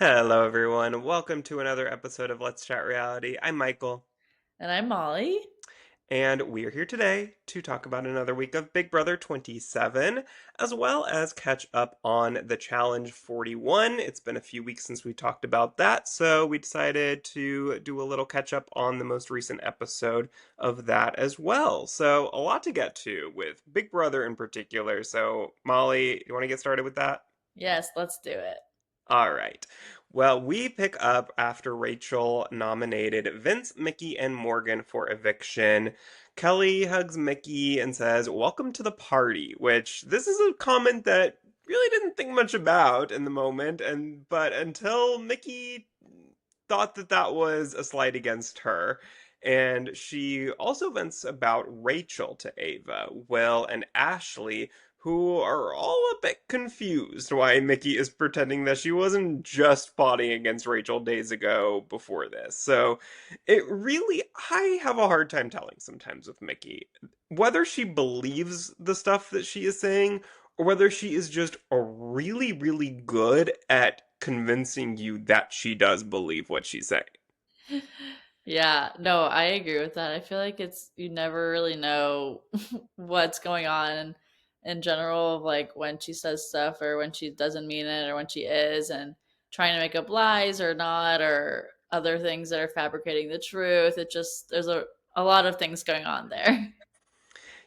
Hello, everyone. Welcome to another episode of Let's Chat Reality. I'm Michael, And I'm Molly. and we are here today to talk about another week of Big Brother 27, as well as catch up on the Challenge 41. It's been a few weeks since we talked about that, so we decided to do a little catch up on the most recent episode of that as well. So, a lot to get to with Big Brother in particular. So, Molly, you want to get started with that? Yes, let's do it. All right. Well, we pick up after Rachel nominated Vince, Mickey, and Morgan for eviction. Kelly hugs Mickey and says, "Welcome to the party," which this is a comment that really didn't think much about in the moment, and but until Mickey thought that that was a slight against her. And she also vents about Rachel to Ava, Will, and Ashley, who are all a bit confused why Mickey is pretending that she wasn't just plotting against Rachel days ago before this. So it really, I have a hard time telling sometimes with Mickey whether she believes the stuff that she is saying or whether she is just a really, really good at convincing you that she does believe what she's saying. Yeah, no, I agree with that. I feel like you never really know what's going on in general, like when she says stuff or when she doesn't mean it or when she is and trying to make up lies or not or other things that are fabricating the truth. There's a lot of things going on there.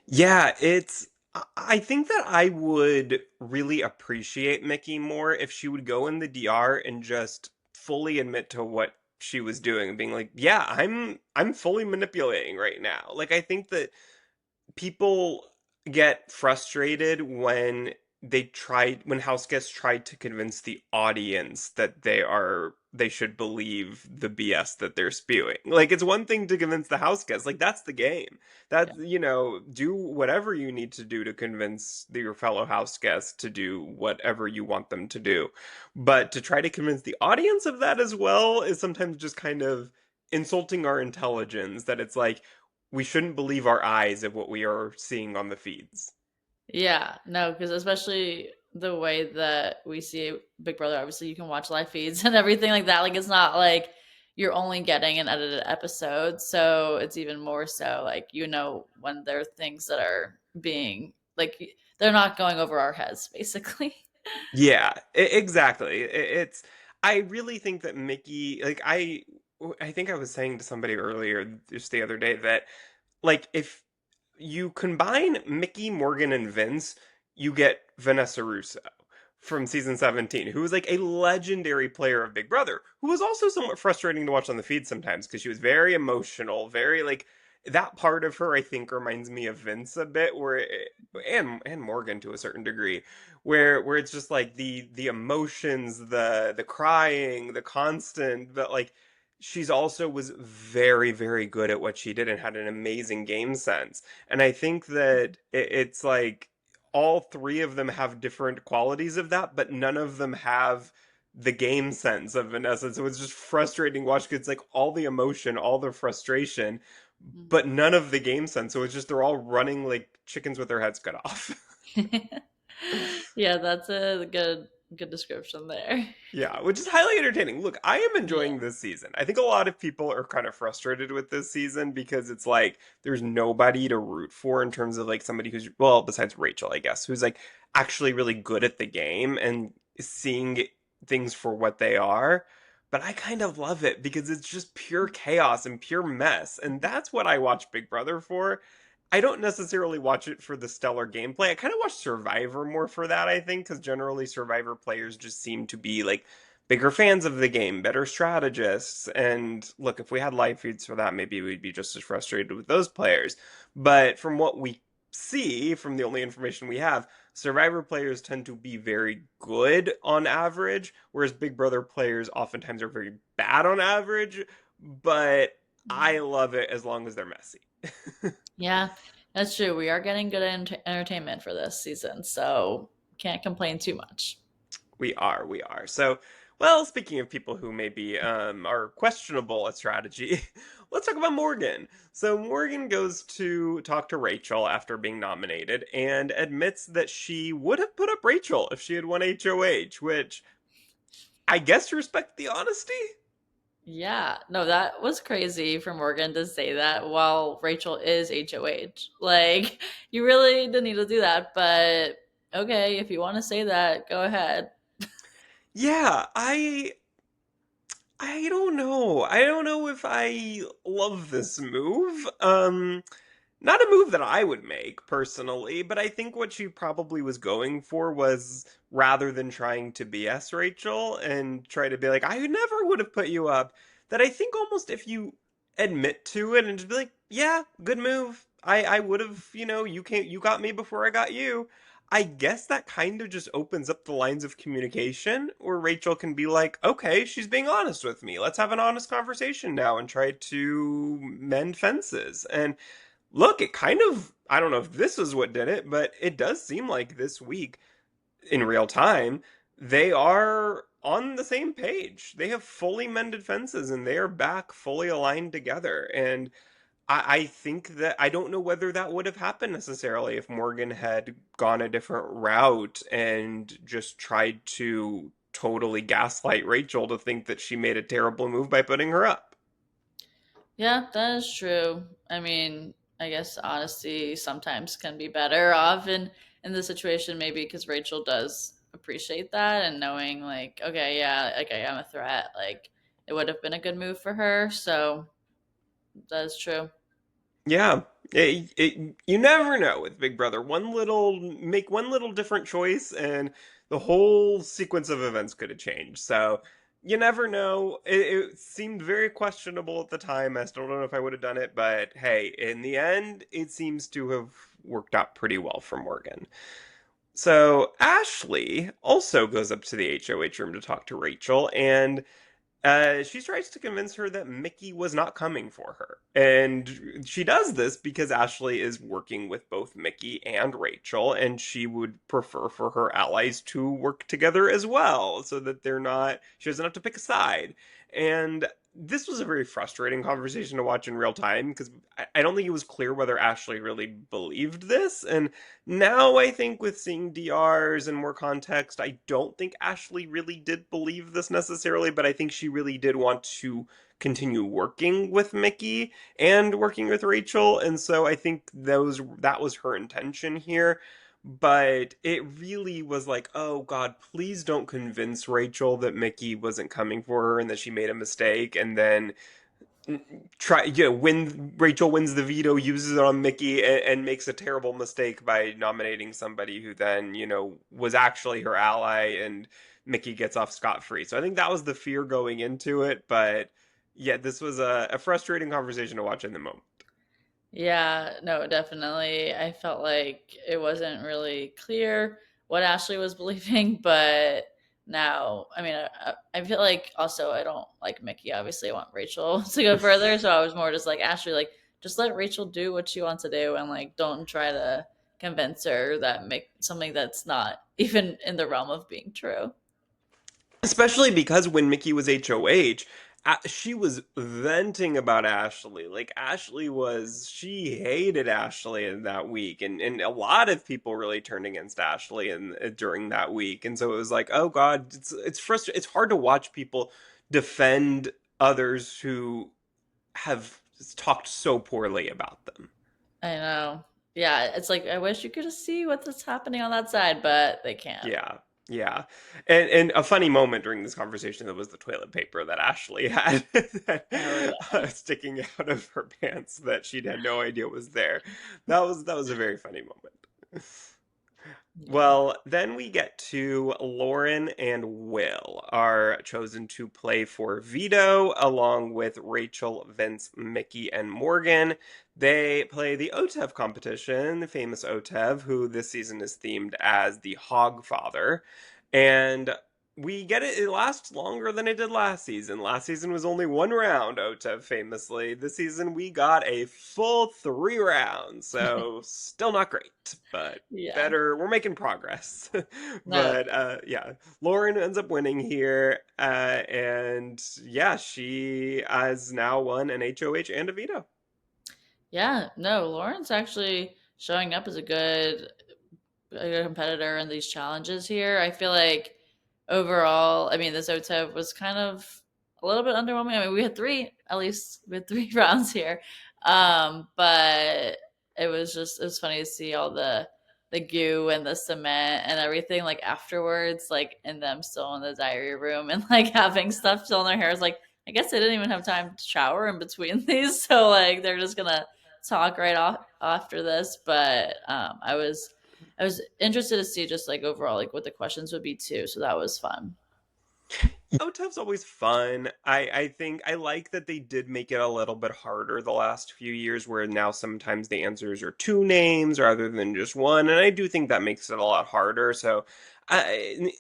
Yeah, I think that I would really appreciate Mickey more if she would go in the DR and just fully admit to what she was doing and being like, "Yeah, I'm fully manipulating right now." Like I think that people get frustrated when house guests try to convince the audience that they should believe the BS that they're spewing. Like it's one thing to convince the house guests, like that's the game. Yeah. That's do whatever you need to do to convince your fellow house guests to do whatever you want them to do. But to try to convince the audience of that as well is sometimes just kind of insulting our intelligence that it's like we shouldn't believe our eyes of what we are seeing on the feeds. Yeah, no, because especially the way that we see Big Brother, obviously you can watch live feeds and everything like that. Like it's not like you're only getting an edited episode, so it's even more so like when there are things that are being like they're not going over our heads, basically. Yeah, exactly. It's I really think that Mickey, like I think I was saying to somebody earlier just the other day that like if you combine Mickey, Morgan, and Vince, you get Vanessa Russo from season 17, who was like a legendary player of Big Brother, who was also somewhat frustrating to watch on the feed sometimes because she was very emotional, very like that part of her I think reminds me of Vince a bit and Morgan to a certain degree where it's just like the emotions, the crying, the constant, but like she's also was very, very good at what she did and had an amazing game sense. And I think that it's like all three of them have different qualities of that, but none of them have the game sense of Vanessa. So it's just frustrating to watch because it's like all the emotion, all the frustration, but none of the game sense. So it's just they're all running like chickens with their heads cut off. Yeah, that's a good description there. Yeah, which is highly entertaining. Look, I am Yeah. enjoying this season. I think a lot of people are kind of frustrated with this season because it's like there's nobody to root for in terms of like somebody who's, well, besides Rachel, I guess, who's like actually really good at the game and seeing things for what they are. But I kind of love it because it's just pure chaos and pure mess. And that's what I watch Big Brother for. I don't necessarily watch it for the stellar gameplay. I kind of watch Survivor more for that, I think, because generally Survivor players just seem to be like bigger fans of the game, better strategists. And look, if we had live feeds for that, maybe we'd be just as frustrated with those players. But from what we see, from the only information we have, Survivor players tend to be very good on average, whereas Big Brother players oftentimes are very bad on average. But I love it as long as they're messy. Yeah, that's true. We are getting good entertainment for this season, so can't complain too much. We are. So, well, speaking of people who maybe are questionable at strategy, let's talk about Morgan. So Morgan goes to talk to Rachel after being nominated and admits that she would have put up Rachel if she had won HOH, which I guess respect the honesty. Yeah, no, that was crazy for Morgan to say that while Rachel is HOH. Like, you really didn't need to do that, but okay, if you want to say that, go ahead. Yeah, I don't know. I don't know if I love this move. Not a move that I would make personally, but I think what she probably was going for was rather than trying to BS Rachel and try to be like, I never would have put you up, that I think almost if you admit to it and just be like, yeah, good move. I would have, you got me before I got you. I guess that kind of just opens up the lines of communication where Rachel can be like, okay, she's being honest with me. Let's have an honest conversation now and try to mend fences. And look, it kind of, I don't know if this is what did it, but it does seem like this week in real time, they are on the same page. They have fully mended fences and they are back fully aligned together. And I think that I don't know whether that would have happened necessarily if Morgan had gone a different route and just tried to totally gaslight Rachel to think that she made a terrible move by putting her up. Yeah, that is true. I mean, I guess honesty sometimes can be better off in the situation, maybe because Rachel does appreciate that and knowing like, okay, yeah, like I am a threat. Like it would have been a good move for her. So that is true. Yeah, you never know with Big Brother. Make one little different choice, and the whole sequence of events could have changed. So you never know. It seemed very questionable at the time. I still don't know if I would have done it, but hey, in the end, it seems to have worked out pretty well for Morgan. So Ashley also goes up to the HOH room to talk to Rachel, and she tries to convince her that Mickey was not coming for her. And she does this because Ashley is working with both Mickey and Rachel, and she would prefer for her allies to work together as well, so that she doesn't have to pick a side. And this was a very frustrating conversation to watch in real time because I don't think it was clear whether Ashley really believed this. And now I think with seeing DRs and more context, I don't think Ashley really did believe this necessarily, but I think she really did want to continue working with Mickey and working with Rachel, and so I think that was her intention here. But it really was like, oh God, please don't convince Rachel that Mickey wasn't coming for her and that she made a mistake, and then when Rachel wins the veto, uses it on Mickey and makes a terrible mistake by nominating somebody who then was actually her ally, and Mickey gets off scot-free. So I think that was the fear going into it, but yeah, this was a frustrating conversation to watch in the moment. Yeah, no, definitely. I felt like it wasn't really clear what Ashley was believing, but now, I mean, I feel like also I don't like Mickey. Obviously, I want Rachel to go further, so I was more just like Ashley, like just let Rachel do what she wants to do, and like don't try to convince her that make something that's not even in the realm of being true. Especially because when Mickey was HOH, she was venting about Ashley. Like she hated Ashley in that week, and a lot of people really turned against Ashley during that week. And so it was like, oh God, it's frustrating. It's hard to watch people defend others who have talked so poorly about them. I know. Yeah, it's like I wish you could see what's happening on that side, but they can't. Yeah. Yeah. And a funny moment during this conversation that was the toilet paper that Ashley had Oh yeah. sticking out of her pants that she'd had no idea was there. That was a very funny moment. Yeah. Well, then we get to Lauren and Will are chosen to play for Veto along with Rachel, Vince, Mickey, and Morgan. They play the OTEV competition, the famous OTEV, who this season is themed as the Hog Father. And we get it lasts longer than it did last season. Last season was only one round, OTEV famously. This season we got a full 3 rounds, so still not great, but Yeah. better. We're making progress. No. But yeah, Lauren ends up winning here, and yeah, she has now won an HOH and a veto. Yeah. No. Lauren's actually showing up as a good competitor in these challenges here. I feel like overall, I mean, the Zoto was kind of a little bit underwhelming. I mean, we had three, at least we had three rounds here. But it was funny to see all the goo and the cement and everything like afterwards, like and them still in the diary room and like having stuff still in their hair. It's like I guess they didn't even have time to shower in between these, so like they're just gonna talk right off after this. But I was interested to see just like overall like what the questions would be too. So that was fun. OTEV's always fun. I think I like that they did make it a little bit harder the last few years, where now sometimes the answers are two names rather than just one, and I do think that makes it a lot harder. So,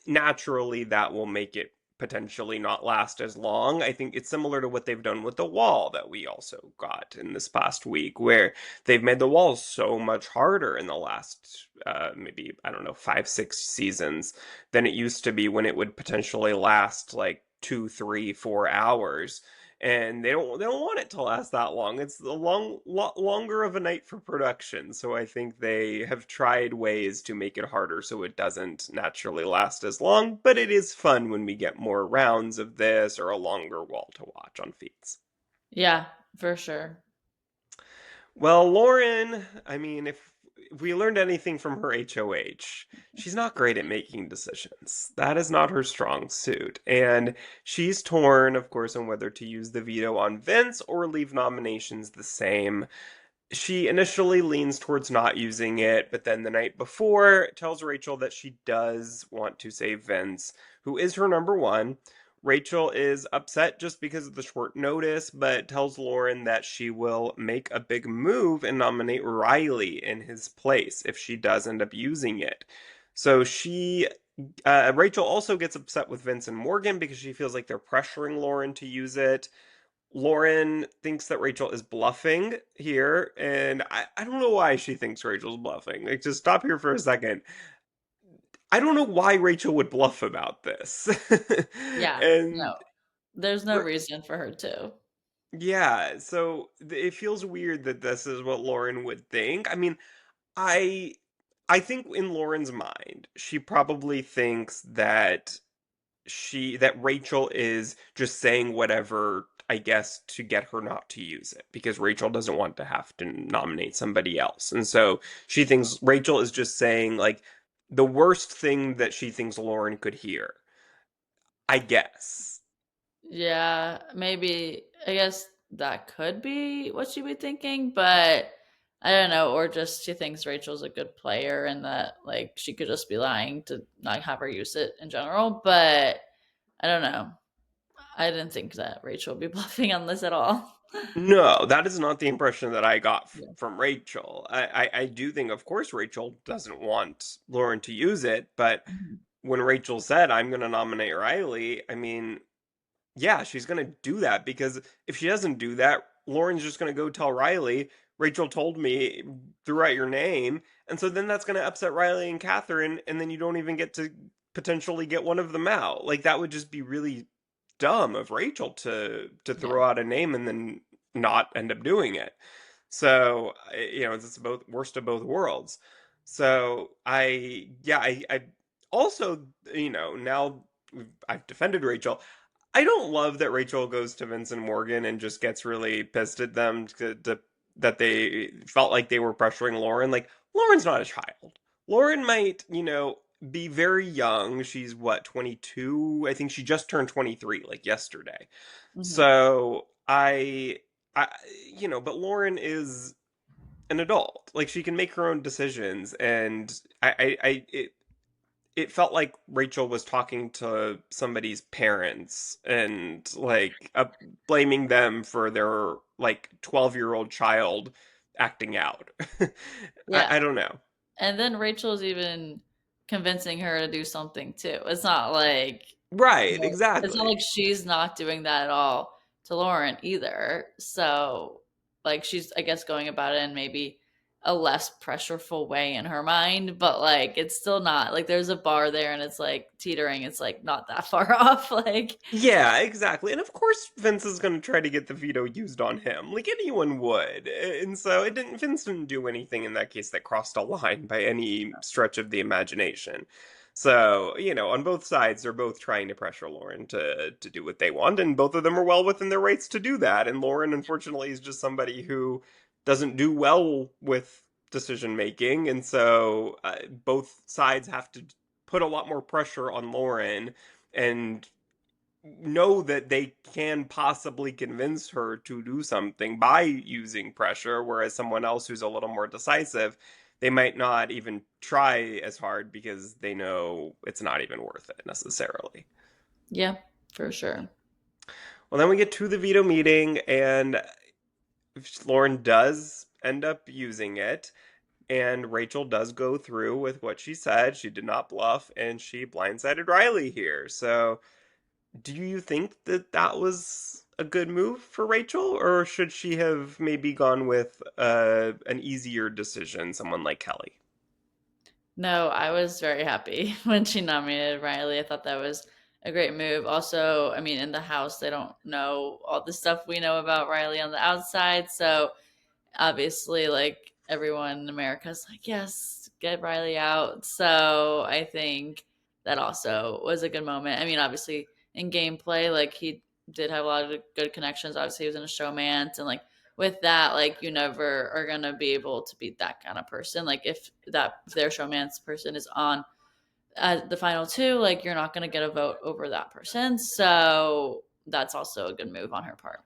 naturally, that will make it potentially not last as long. I think it's similar to what they've done with the wall that we also got in this past week, where they've made the walls so much harder in the last maybe I don't know 5, 6 seasons than it used to be when it would potentially last like 2, 3, 4 hours. And they don't want it to last that long. It's a lot longer of a night for production. So I think they have tried ways to make it harder so it doesn't naturally last as long. But it is fun when we get more rounds of this or a longer wall to watch on feeds. Yeah, for sure. Well, Lauren, I mean, if we learned anything from her HOH, she's not great at making decisions. That is not her strong suit. And she's torn, of course, on whether to use the veto on Vince or leave nominations the same. She initially leans towards not using it, but then the night before tells Rachel that she does want to save Vince, who is her number one. Rachel is upset just because of the short notice, but tells Lauren that she will make a big move and nominate Rylie in his place if she does end up using it. So Rachel also gets upset with Vince and Morgan because she feels like they're pressuring Lauren to use it. Lauren thinks that Rachel is bluffing here, and I don't know why she thinks Rachel's bluffing. Like, just stop here for a second. I don't know why Rachel would bluff about this. Yeah, no, and there's no reason for her to. yeah, so it feels weird that this is what Lauren would think. I mean, I I think in Lauren's mind, she probably thinks that Rachel is just saying whatever, I guess, to get her not to use it because Rachel doesn't want to have to nominate somebody else. And so she thinks Rachel is just saying like the worst thing that she thinks Lauren could hear. I guess. Yeah, maybe I guess that could be what she'd be thinking, but I don't know, or just she thinks Rachel's a good player and that like she could just be lying to not have her use it in general, but I don't know. I didn't think that Rachel would be bluffing on this at all. No, that is not the impression that I got Yeah. from Rachel. I do think, of course, Rachel doesn't want Lauren to use it, but Mhm. when Rachel said, I'm going to nominate Rylie, I mean, yeah, she's going to do that because if she doesn't do that, Lauren's just going to go tell Rylie, Rachel told me, threw out your name. And so then that's going to upset Rylie and Catherine. And then you don't even get to potentially get one of them out. Like that would just be really dumb of Rachel to Yeah. throw out a name and then not end up doing it. So, it's both worst of both worlds. So I also, now I've defended Rachel. I don't love that Rachel goes to Vince and Morgan and just gets really pissed at them that they felt like they were pressuring Lauren. Like, Lauren's not a child. Lauren might, be very young. She's what, 22? I think she just turned 23 like yesterday. Hmm. So I, but Lauren is an adult. Like, she can make her own decisions. And it felt like Rachel was talking to somebody's parents and like blaming them for their like 12-year-old child acting out. I, Yeah. I don't know. And then Rachel's even convincing her to do something too. It's not like Right, it's not exactly. like she's not doing that at all to Lauren either. So, like, she's, I guess, going about it in maybe a less pressureful way in her mind, but like, it's still not like there's a bar there and it's like teetering. It's like not that far off. Like, Yeah, exactly. And of course Vince is going to try to get the veto used on him, like anyone would. And so Vince didn't do anything in that case that crossed a line by any stretch of the imagination. So, on both sides, they're both trying to pressure Lauren to do what they want, and both of them are well within their rights to do that. And Lauren, unfortunately, is just somebody who doesn't do well with decision making, and so both sides have to put a lot more pressure on Lauren and know that they can possibly convince her to do something by using pressure, whereas someone else who's a little more decisive, they might not even try as hard because they know it's not even worth it necessarily. Yeah, for sure. Well, then we get to the veto meeting, and Lauren does end up using it, and Rachel does go through with what she said. She did not bluff, and she blindsided Rylie here. So do you think that that was a good move for Rachel, or should she have maybe gone with an easier decision, someone like Kelly? No, I was very happy when she nominated Riley. I thought that was a great move. Also, I mean, in the house, they don't know all the stuff we know about Riley on the outside. So obviously, like everyone in America's like, yes, get Riley out. So I think that also was a good moment. I mean, obviously in gameplay, like he did have a lot of good connections. Obviously, he was in a showmance, and like with that, like you never are gonna be able to beat that kind of person. Like if their showmance person is on the final two, like you're not gonna get a vote over that person. So that's also a good move on her part.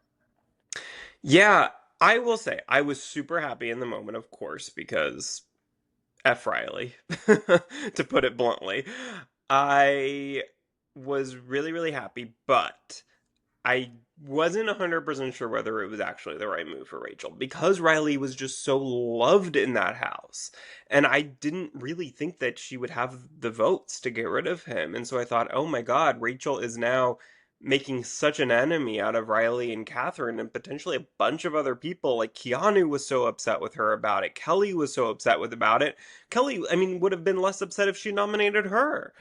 Yeah, I will say I was super happy in the moment, of course, because F. Riley, to put it bluntly. I was really, really happy, but I wasn't 100% sure whether it was actually the right move for Rachel because Rylie was just so loved in that house. And I didn't really think that she would have the votes to get rid of him. And so I thought, oh my God, Rachel is now making such an enemy out of Rylie and Catherine and potentially a bunch of other people. Like Keanu was so upset with her about it. Kelly was so upset with about it. Kelly, I mean, would have been less upset if she nominated her.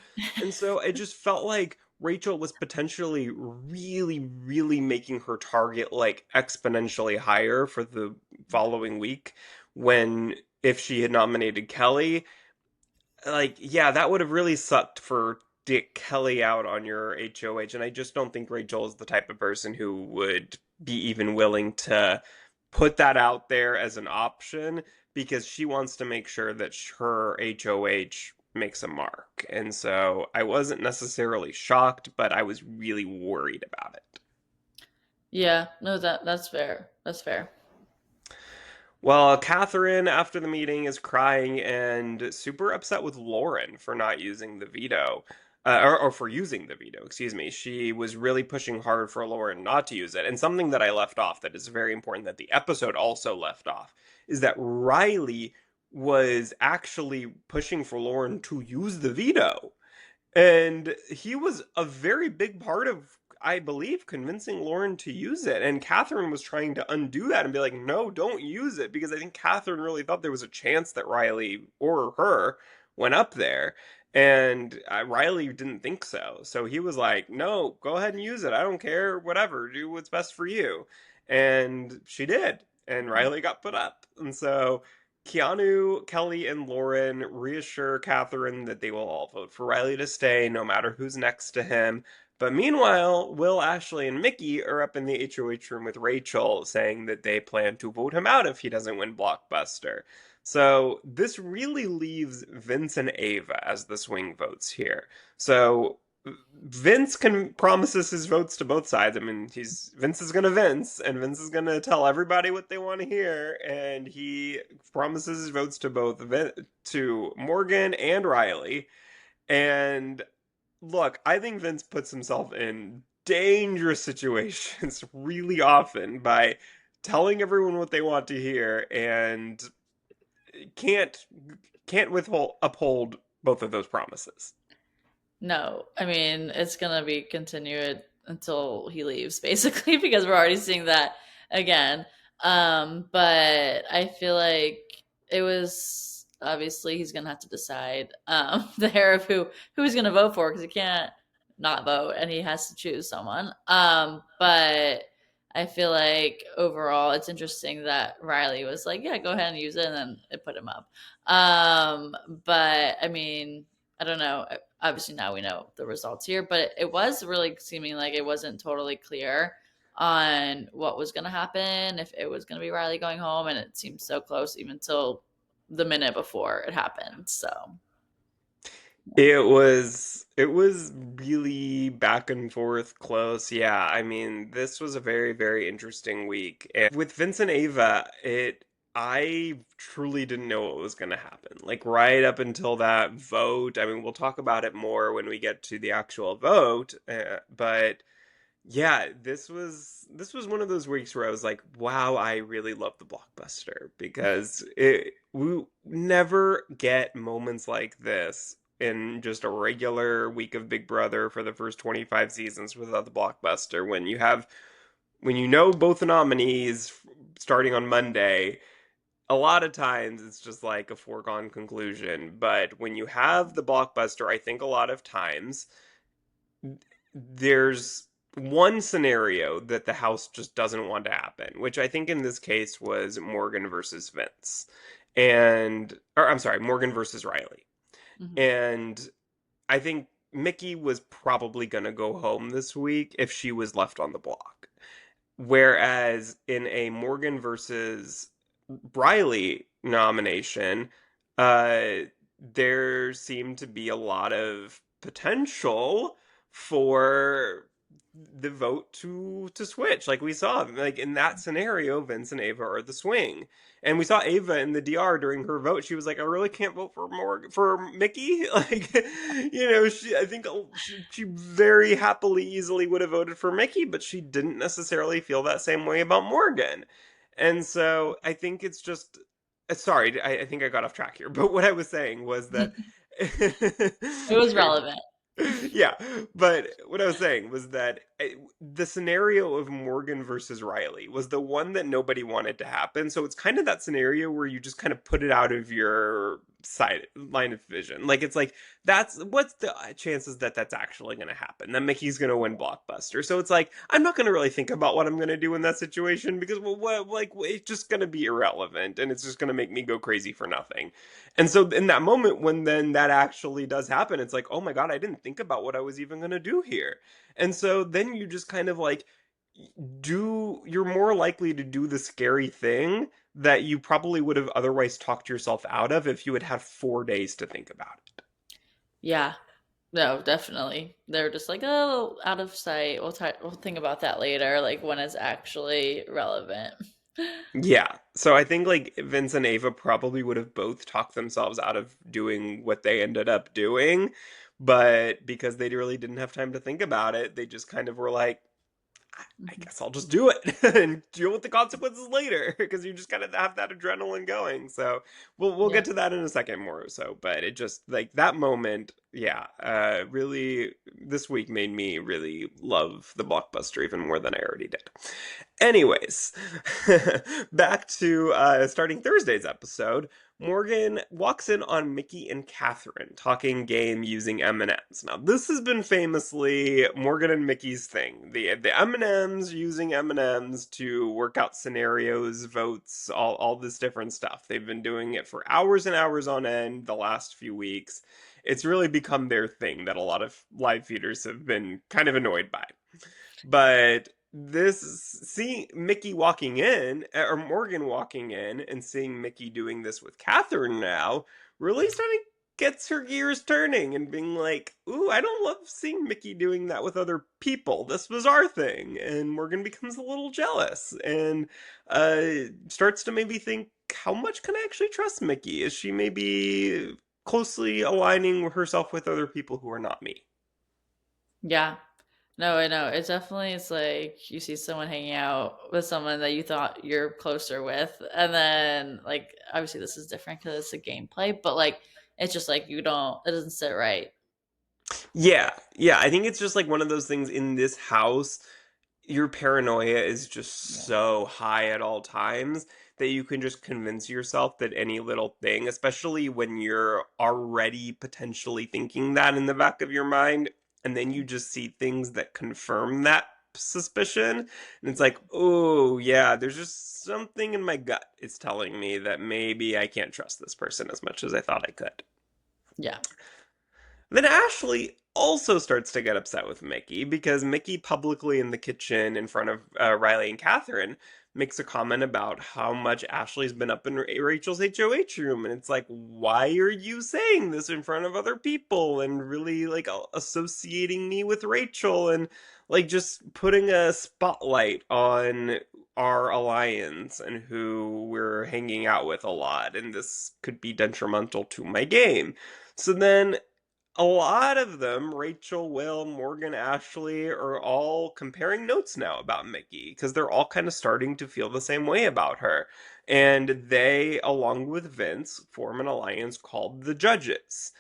And so it just felt like Rachel was potentially really, really making her target like exponentially higher for the following week when if she had nominated Kelly, like, yeah, that would have really sucked for Dick Kelly out on your HOH. And I just don't think Rachel is the type of person who would be even willing to put that out there as an option because she wants to make sure that her HOH makes a mark. And so I wasn't necessarily shocked, but I was really worried about it. Yeah, no, that's fair. That's fair. Well, Catherine, after the meeting, is crying and super upset with Lauren for not using the veto, or for using the veto, excuse me. She was really pushing hard for Lauren not to use it. And something that I left off that is very important that the episode also left off is that Rylie was actually pushing for Lauren to use the veto. And he was a very big part of, I believe, convincing Lauren to use it. And Catherine was trying to undo that and be like, no, don't use it. Because I think Catherine really thought there was a chance that Rylie or her went up there. And Rylie didn't think so. So he was like, no, go ahead and use it. I don't care. Whatever. Do what's best for you. And she did. And Rylie got put up. And so Keanu, Kelly, and Lauren reassure Catherine that they will all vote for Rylie to stay, no matter who's next to him. But meanwhile, Will, Ashley, and Mickey are up in the HOH room with Rachel, saying that they plan to vote him out if he doesn't win Blockbuster. So this really leaves Vince and Ava as the swing votes here. So Vince can promises his votes to both sides. I mean, he's Vince is gonna Vince, and Vince is gonna tell everybody what they want to hear, and he promises his votes to both to Morgan and Rylie. And look, I think Vince puts himself in dangerous situations really often by telling everyone what they want to hear and can't can't withhold uphold both of those promises. No, I mean it's gonna be continued until he leaves, basically, because we're already seeing that again. But I feel like it was obviously he's gonna have to decide there of who he's gonna vote for because he can't not vote and he has to choose someone. But I feel like overall it's interesting that Riley was like, yeah, go ahead and use it, and then it put him up. But I mean, I don't know. obviously now we know the results here, but it was really seeming like it wasn't totally clear on what was going to happen, if it was going to be Rylie going home, and it seemed so close even till the minute before it happened. So, It was really back and forth close. Yeah, I mean, this was a very, very interesting week. And with Vincent Ava, it I truly didn't know what was going to happen. Like right up until that vote. I mean, we'll talk about it more when we get to the actual vote, but yeah, this was one of those weeks where I was like, wow, I really love the blockbuster because we never get moments like this in just a regular week of Big Brother for the first 25 seasons without the blockbuster when you know both the nominees starting on Monday. A lot of times it's just like a foregone conclusion, but when you have the blockbuster, I think a lot of times there's one scenario that the House just doesn't want to happen, which I think in this case was Morgan versus Vince. Or I'm sorry, Morgan versus Rylie. mhm. And I think Mickey was probably going to go home this week if she was left on the block. Whereas in a Morgan versus Riley nomination, uh, there seemed to be a lot of potential for the vote to switch. Like we saw, like in that scenario, Vince and Ava are the swing, and we saw Ava in the DR during her vote. She was like, "I really can't vote for Mickey." Like, I think she very happily, easily would have voted for Mickey, but she didn't necessarily feel that same way about Morgan. And so I think it's just sorry, I think I got off track here, but what I was saying was that It was sorry, relevant. yeah, but what I was saying was that the scenario of Morgan versus Riley was the one that nobody wanted to happen. So it's kind of that scenario where you just kind of put it out of your side line of vision. Like it's like that's what's the chances that that's actually going to happen? That Mickey's going to win Blockbuster. So it's like I'm not going to really think about what I'm going to do in that situation because well, what like it's just going to be irrelevant and it's just going to make me go crazy for nothing. And so in that moment when then that actually does happen, it's like, oh my God, I didn't think about what I was even gonna do here. And so then you just kind of like you're more likely to do the scary thing that you probably would have otherwise talked yourself out of if you had had 4 days to think about it. Yeah. No, definitely. They're just like, oh, out of sight. We'll think about that later, like when it's actually relevant. Yeah. So I think like Vince and Ava probably would have both talked themselves out of doing what they ended up doing, but because they really didn't have time to think about it, they just kind of were like, I Mhm. guess I'll just do it and deal with the consequences later because you just kind of have that adrenaline going. So we'll Yeah. get to that in a second more or so, but it just like that moment, yeah, really this week made me really love the blockbuster even more than I already did. Anyways, back to starting Thursday's episode. Morgan walks in on Mickey and Catherine talking game using M&Ms. Now, this has been famously Morgan and Mickey's thing. The M&Ms using M&Ms to work out scenarios, votes, all this different stuff. They've been doing it for hours and hours on end the last few weeks. It's really become their thing that a lot of live feeders have been kind of annoyed by. But this seeing Mickey walking in, or Morgan walking in, and seeing Mickey doing this with Catherine now, really starting gets her gears turning and being like, "Ooh, I don't love seeing Mickey doing that with other people. This was our thing." And Morgan becomes a little jealous and starts to maybe think, "How much can I actually trust Mickey? Is she maybe closely aligning herself with other people who are not me?" Yeah. No, I know. It definitely is like you see someone hanging out with someone that you thought you're closer with, and then like obviously this is different because it's a gameplay, but like it's just like it doesn't sit right. Yeah, yeah. I think it's just like one of those things in this house. Your paranoia is just Yeah. so high at all times that you can just convince yourself that any little thing, especially when you're already potentially thinking that in the back of your mind, and then you just see things that confirm that suspicion, and it's like, oh, yeah, there's just something in my gut. It's telling me that maybe I can't trust this person as much as I thought I could. Yeah. Then Ashley also starts to get upset with Mickey because Mickey publicly in the kitchen in front of Riley and Catherine makes a comment about how much Ashley's been up in Rachel's HOH room. And it's like, why are you saying this in front of other people and really like associating me with Rachel and like just putting a spotlight on our alliance and who we're hanging out with a lot. And this could be detrimental to my game. So then a lot of them, Rachel, Will, Morgan, Ashley, are all comparing notes now about Mickey because they're all kind of starting to feel the same way about her. And they, along with Vince, form an alliance called the Judges.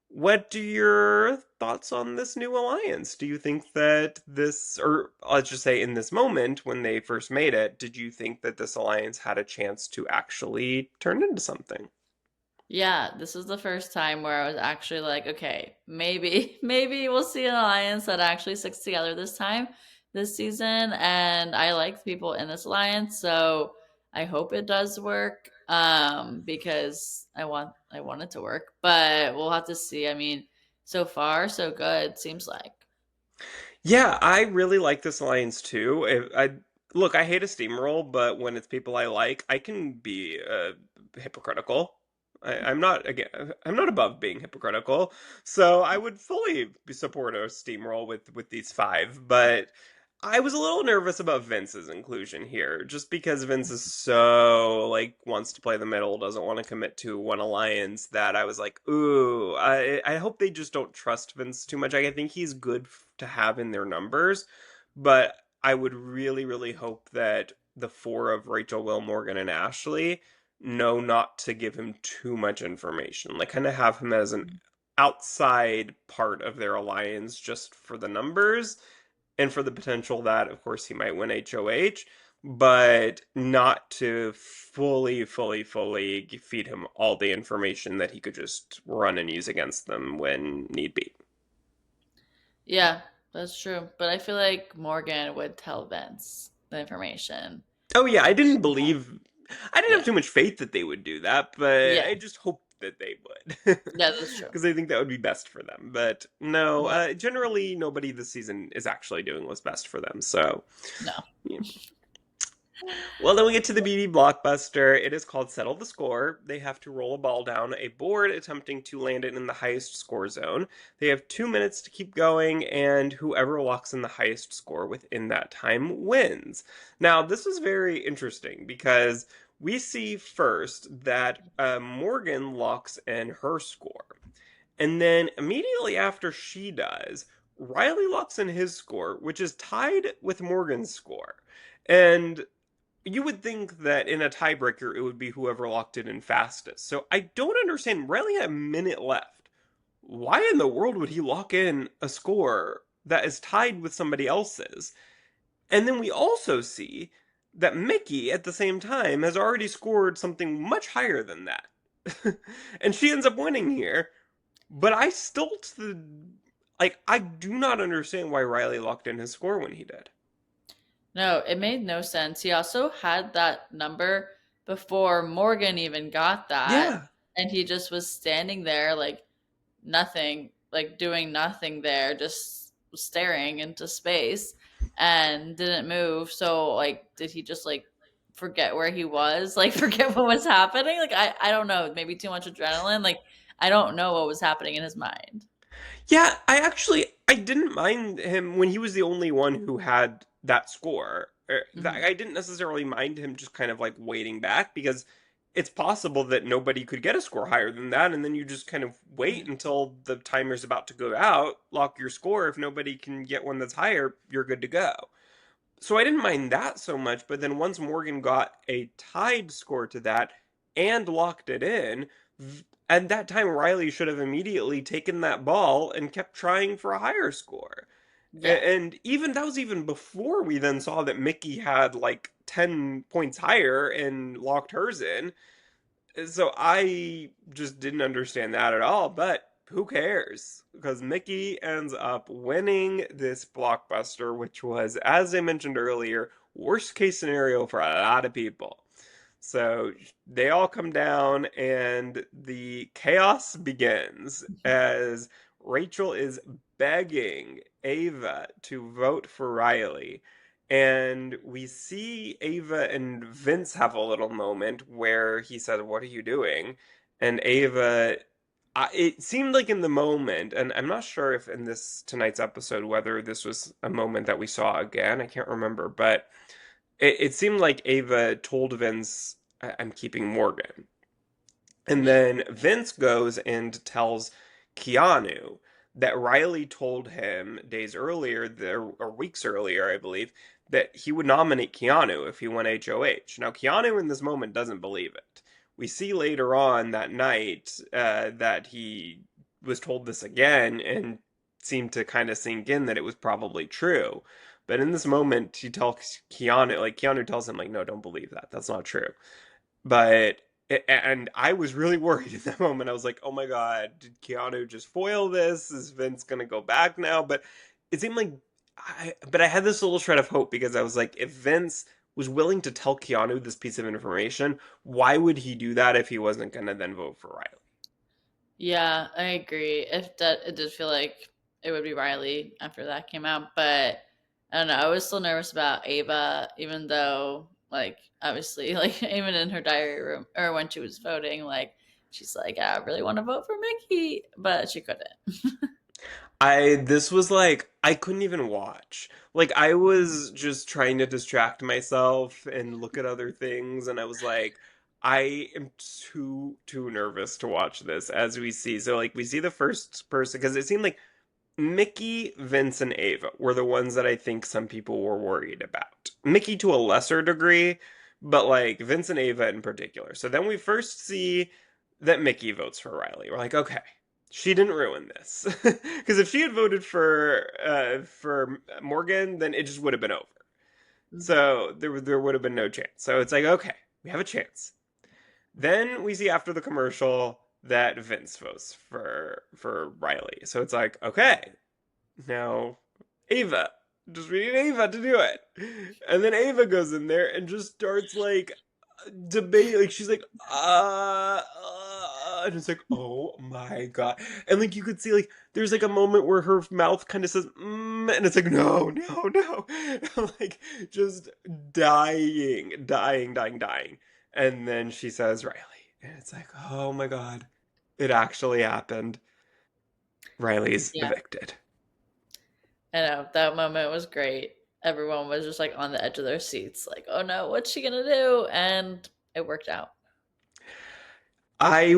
What are your thoughts on this new alliance? Do you think that this, or let's just say in this moment when they first made it, did you think that this alliance had a chance to actually turn into something? Yeah, this is the first time where I was actually like, okay, maybe maybe we'll see an alliance that actually sticks together this time this season, and I like the people in this alliance, so I hope it does work because I want it to work, but we'll have to see. I mean, so far so good seems like. Yeah, I really like this alliance too. Look, I hate a steamroll, but when it's people I like, I can be hypocritical. I'm not again. I'm not above being hypocritical, so I would fully support a steamroll with these five. But I was a little nervous about Vince's inclusion here, just because Vince is so like wants to play the middle, doesn't want to commit to one alliance. That I was like, ooh, I hope they just don't trust Vince too much. I think he's good to have in their numbers, but I would really, really hope that the four of Rachel, Will, Morgan, and Ashley know not to give him too much information. Like, kind of have him as an outside part of their alliance just for the numbers and for the potential that, of course, he might win HOH, but not to fully feed him all the information that he could just run and use against them when need be. Yeah, that's true, but I feel like Morgan would tell Vince the information. Oh yeah, If I didn't have Yeah. too much faith that they would do that, but Yeah. I just hoped that they would. Yeah, that's true. Because I think that would be best for them. But no, Yeah. generally nobody this season is actually doing what's best for them. So, No. yeah. Well, then we get to the BB blockbuster. It is called Settle the Score. They have to roll a ball down a board, attempting to land it in the highest score zone. They have 2 minutes to keep going, and whoever locks in the highest score within that time wins. Now, this is very interesting because we see first that Morgan locks in her score. And then immediately after she does, Riley locks in his score, which is tied with Morgan's score. And you would think that in a tiebreaker it would be whoever locked it in fastest. So I don't understand. Riley had a minute left. Why in the world would he lock in a score that is tied with somebody else's? And then we also see that Mickey at the same time has already scored something much higher than that. And she ends up winning here. But I still like I do not understand why Riley locked in his score when he did. No, it made no sense. He also had that number before Morgan even got that, Yeah. and he just was standing there like nothing, like doing nothing there, just staring into space and didn't move. So like did he just like forget where he was? Like forget what was happening? Like I don't know, maybe too much adrenaline. Like I don't know what was happening in his mind. Yeah, I didn't mind him when he was the only one who had that score. Hmm. I didn't necessarily mind him just kind of like waiting back because it's possible that nobody could get a score higher than that, and then you just kind of wait until the timer's about to go out, lock your score. If nobody can get one that's higher, you're good to go. So I didn't mind that so much, but then once Morgan got a tied score to that and locked it in, at that time Riley should have immediately taken that ball and kept trying for a higher score. Yeah. And even that was even before we then saw that Mickey had like 10 points higher and locked hers in. So I just didn't understand that at all, but who cares? Because Mickey ends up winning this blockbuster, which was, as I mentioned earlier, worst case scenario for a lot of people. So they all come down, and the chaos begins as Rachel is begging Ava to vote for Riley. And we see Ava and Vince have a little moment where he said, "What are you doing?" And Ava, it seemed like in the moment, and I'm not sure if in this tonight's episode whether this was a moment that we saw again. I can't remember, but it seemed like Ava told Vince, "I'm keeping Morgan." And then Vince goes and tells Keanu that Riley told him days earlier, there or weeks earlier, I believe, that he would nominate Keanu if he won HOH. Now, Keanu in this moment doesn't believe it. We see later on that night that he was told this again and seemed to kind of sink in that it was probably true. But in this moment, he tells Keanu, like Keanu tells him, like, no, don't believe that. That's not true. But and I was really worried in that moment. I was like, "Oh my God, did Keanu just foil this? Is Vince gonna go back now?" But it seemed like but I had this little shred of hope because I was like, if Vince was willing to tell Keanu this piece of information, why would he do that if he wasn't gonna then vote for Riley? Yeah, I agree. If that it did feel like it would be Riley after that came out, but I don't know. I was still nervous about Ava, even though like obviously like even in her diary room or when she was voting, like she's like, I really want to vote for Mickey, but she couldn't. I this was like I couldn't even watch. Like I was just trying to distract myself and look at other things and I was like I am too nervous to watch this as we see. So like we see the first person because it seemed like Mickey, Vince, and Ava were the ones that I think some people were worried about. Mickey to a lesser degree, but like Vince and Ava in particular. So then we first see that Mickey votes for Riley. We're like, okay, she didn't ruin this. Because if she had voted for Morgan, then it just would have been over. Mhm. So there would have been no chance. So it's like, okay, we have a chance. Then we see after the commercial that Vince votes for Riley. So it's like, okay, now Ava. Just we need Ava to do it. And then Ava goes in there and just starts like debate. Like she's like, and it's like, oh my god. And like you could see like there's like a moment where her mouth kind of says, and it's like, no, no, no. Like just dying. And then she says Riley. And it's like, oh my god. It actually happened. Riley's Yeah, evicted. I know that moment was great. Everyone was just like on the edge of their seats, like, "Oh no, what's she gonna do?" And it worked out. I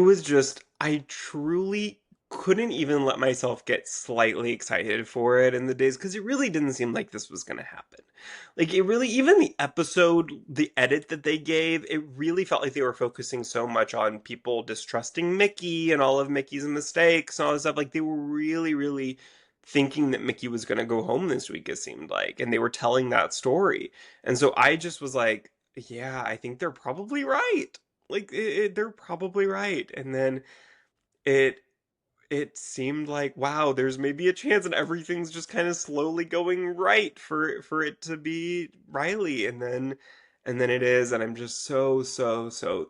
truly couldn't even let myself get slightly excited for it in the days because it really didn't seem like this was going to happen. Like, it really, even the episode, the edit that they gave, it really felt like they were focusing so much on people distrusting Mickey and all of Mickey's mistakes and all this stuff. Like, they were really thinking that Mickey was going to go home this week, it seemed like, and they were telling that story. And so I just was like, yeah, I think they're probably right. Like they're probably right. And then it it seemed like wow, there's maybe a chance, and everything's just kind of slowly going right for it to be Riley, and then it is, and I'm just so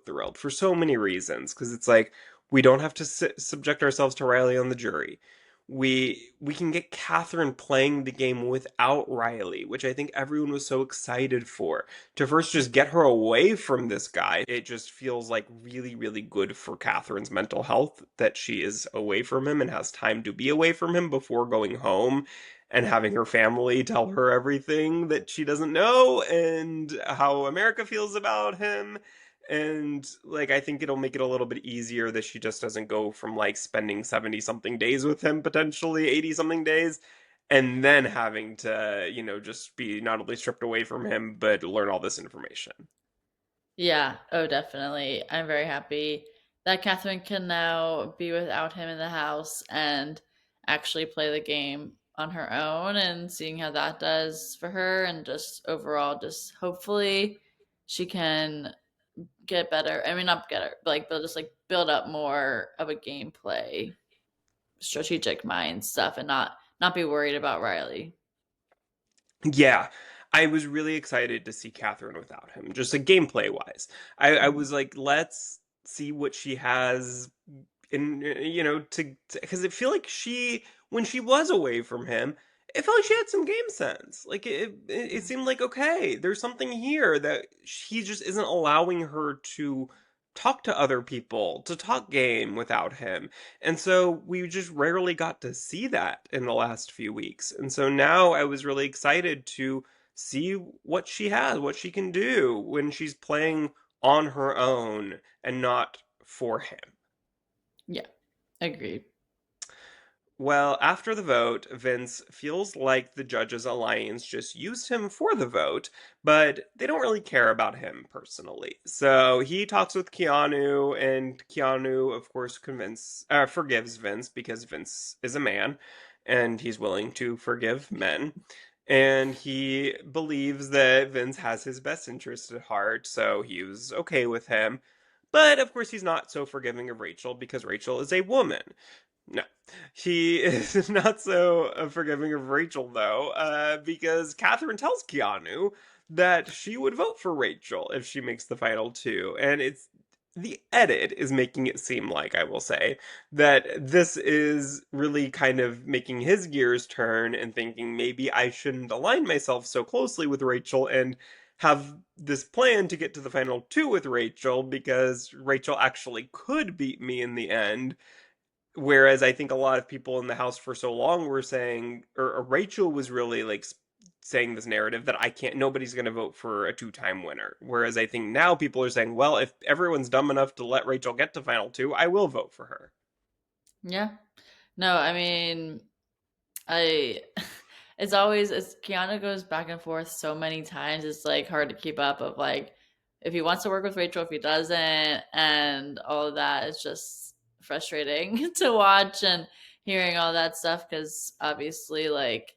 thrilled for so many reasons because it's like we don't have to subject ourselves to Riley on the jury. We can get Catherine playing the game without Riley, which I think everyone was so excited for. To first just get her away from this guy, it just feels like really good for Catherine's mental health that she is away from him and has time to be away from him before going home and having her family tell her everything that she doesn't know and how America feels about him. And like I think it'll make it a little bit easier that she just doesn't go from like spending 70 something days with him, potentially 80 something days, and then having to, just be not only stripped away from him, but learn all this information. Yeah, oh, definitely. I'm very happy that Catherine can now be without him in the house and actually play the game on her own and seeing how that does for her and just overall just hopefully she can get better. I mean not get her, but like but just like build up more of a gameplay, strategic mind stuff and not be worried about Riley. Yeah, I was really excited to see Catherine without him, just like gameplay wise. I was like, let's see what she has in to because I feel like she when she was away from him, it felt like she had some game sense. Like it seemed like okay, there's something here that he just isn't allowing her to talk to other people, to talk game without him. And so we just rarely got to see that in the last few weeks. And so now I was really excited to see what she has, what she can do when she's playing on her own and not for him. Yeah, agreed. Well, after the vote, Vince feels like the Judges Alliance just used him for the vote, but they don't really care about him personally. So he talks with Keanu, and Keanu, of course, forgives Vince because Vince is a man and he's willing to forgive men. And he believes that Vince has his best interest at heart, so he was okay with him. But of course, he's not so forgiving of Rachel because Rachel is a woman. No, he is not so forgiving of Rachel though, because Catherine tells Keanu that she would vote for Rachel if she makes the final two, and it's the edit is making it seem like, I will say, that this is really kind of making his gears turn and thinking maybe I shouldn't align myself so closely with Rachel and have this plan to get to the final two with Rachel because Rachel actually could beat me in the end. Whereas I think a lot of people in the house for so long were saying, or Rachel was really like saying this narrative that I can't, nobody's going to vote for a two-time winner. Whereas I think now people are saying, well, if everyone's dumb enough to let Rachel get to final two, I will vote for her. Yeah. No, I mean, I it's always it's Keanu goes back and forth so many times. It's like hard to keep up of like if he wants to work with Rachel, if he doesn't, and all of that. It's just frustrating to watch and hearing all that stuff because obviously, like,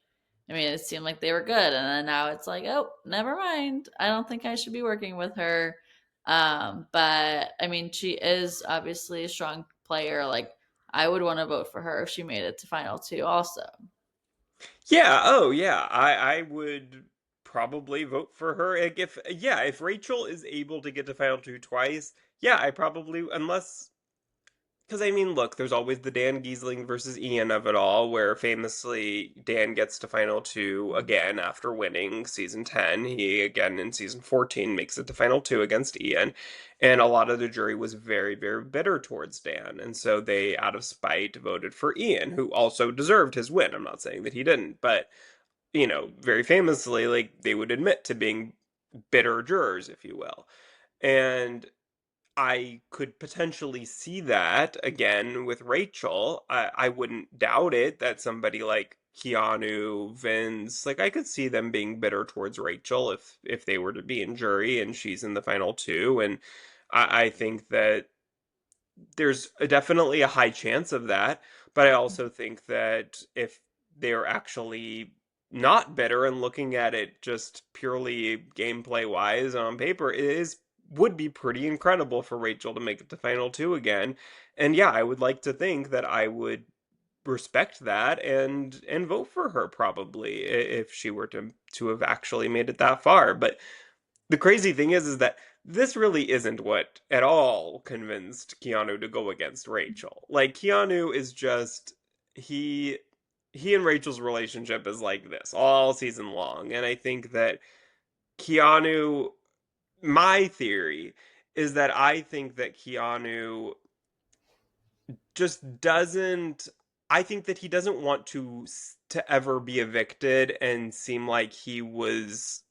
I mean, it seemed like they were good, and then now it's like, oh, never mind. I don't think I should be working with her. But I mean, she is obviously a strong player. Like, I would want to vote for her if she made it to final two, also. Yeah, oh yeah, I would probably vote for her. Like if yeah, if Rachel is able to get to final two twice, yeah, I probably unless because I mean, look, there's always the Dan Giesling versus Ian of it all, where famously Dan gets to final two again after winning season 10. He again in season 14 makes it to final two against Ian. And a lot of the jury was very, very bitter towards Dan. And so they, out of spite, voted for Ian, who also deserved his win. I'm not saying that he didn't, but, very famously, like, they would admit to being bitter jurors, if you will. And I could potentially see that again with Rachel. I wouldn't doubt it that somebody like Keanu, Vince, like I could see them being bitter towards Rachel if they were to be in jury and she's in the final two. And I think that there's definitely a high chance of that. But I also think that if they're actually not bitter and looking at it just purely gameplay wise on paper, it is would be pretty incredible for Rachel to make it to final two again. And yeah, I would like to think that I would respect that and vote for her probably if she were to have actually made it that far. But the crazy thing is that this really isn't what at all convinced Keanu to go against Rachel. Like Keanu is just he he and Rachel's relationship is like this all season long, and I think that Keanu my theory is that I think that Keanu just doesn't I think that he doesn't want to ever be evicted and seem like he was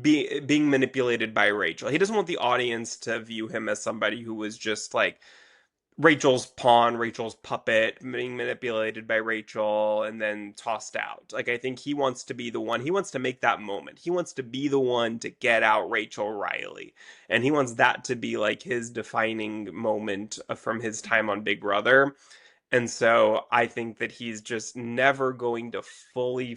being manipulated by Rachel. He doesn't want the audience to view him as somebody who was just like Rachel's pawn, Rachel's puppet, being manipulated by Rachel and then tossed out. Like I think he wants to be the one. He wants to make that moment. He wants to be the one to get out Rachel Riley. And he wants that to be like his defining moment from his time on Big Brother. And so I think that he's just never going to fully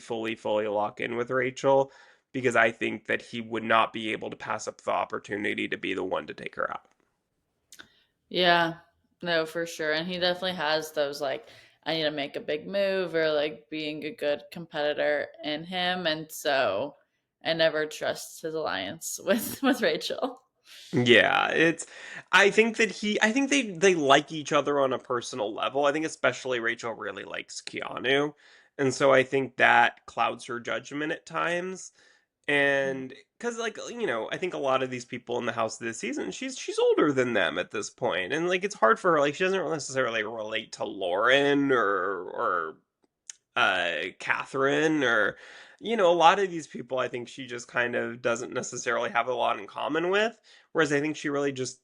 lock in with Rachel because I think that he would not be able to pass up the opportunity to be the one to take her out. Yeah, no, for sure. And he definitely has those like, I need to make a big move or like being a good competitor in him. And so I never trust his alliance with Rachel. Yeah, I think that I think they like each other on a personal level. I think especially Rachel really likes Keanu. And so I think that clouds her judgment at times. And because like, I think a lot of these people in the house this season, she's older than them at this point. And like it's hard for her, like she doesn't necessarily relate to Lauren or Catherine or a lot of these people I think she just kind of doesn't necessarily have a lot in common with. Whereas I think she really just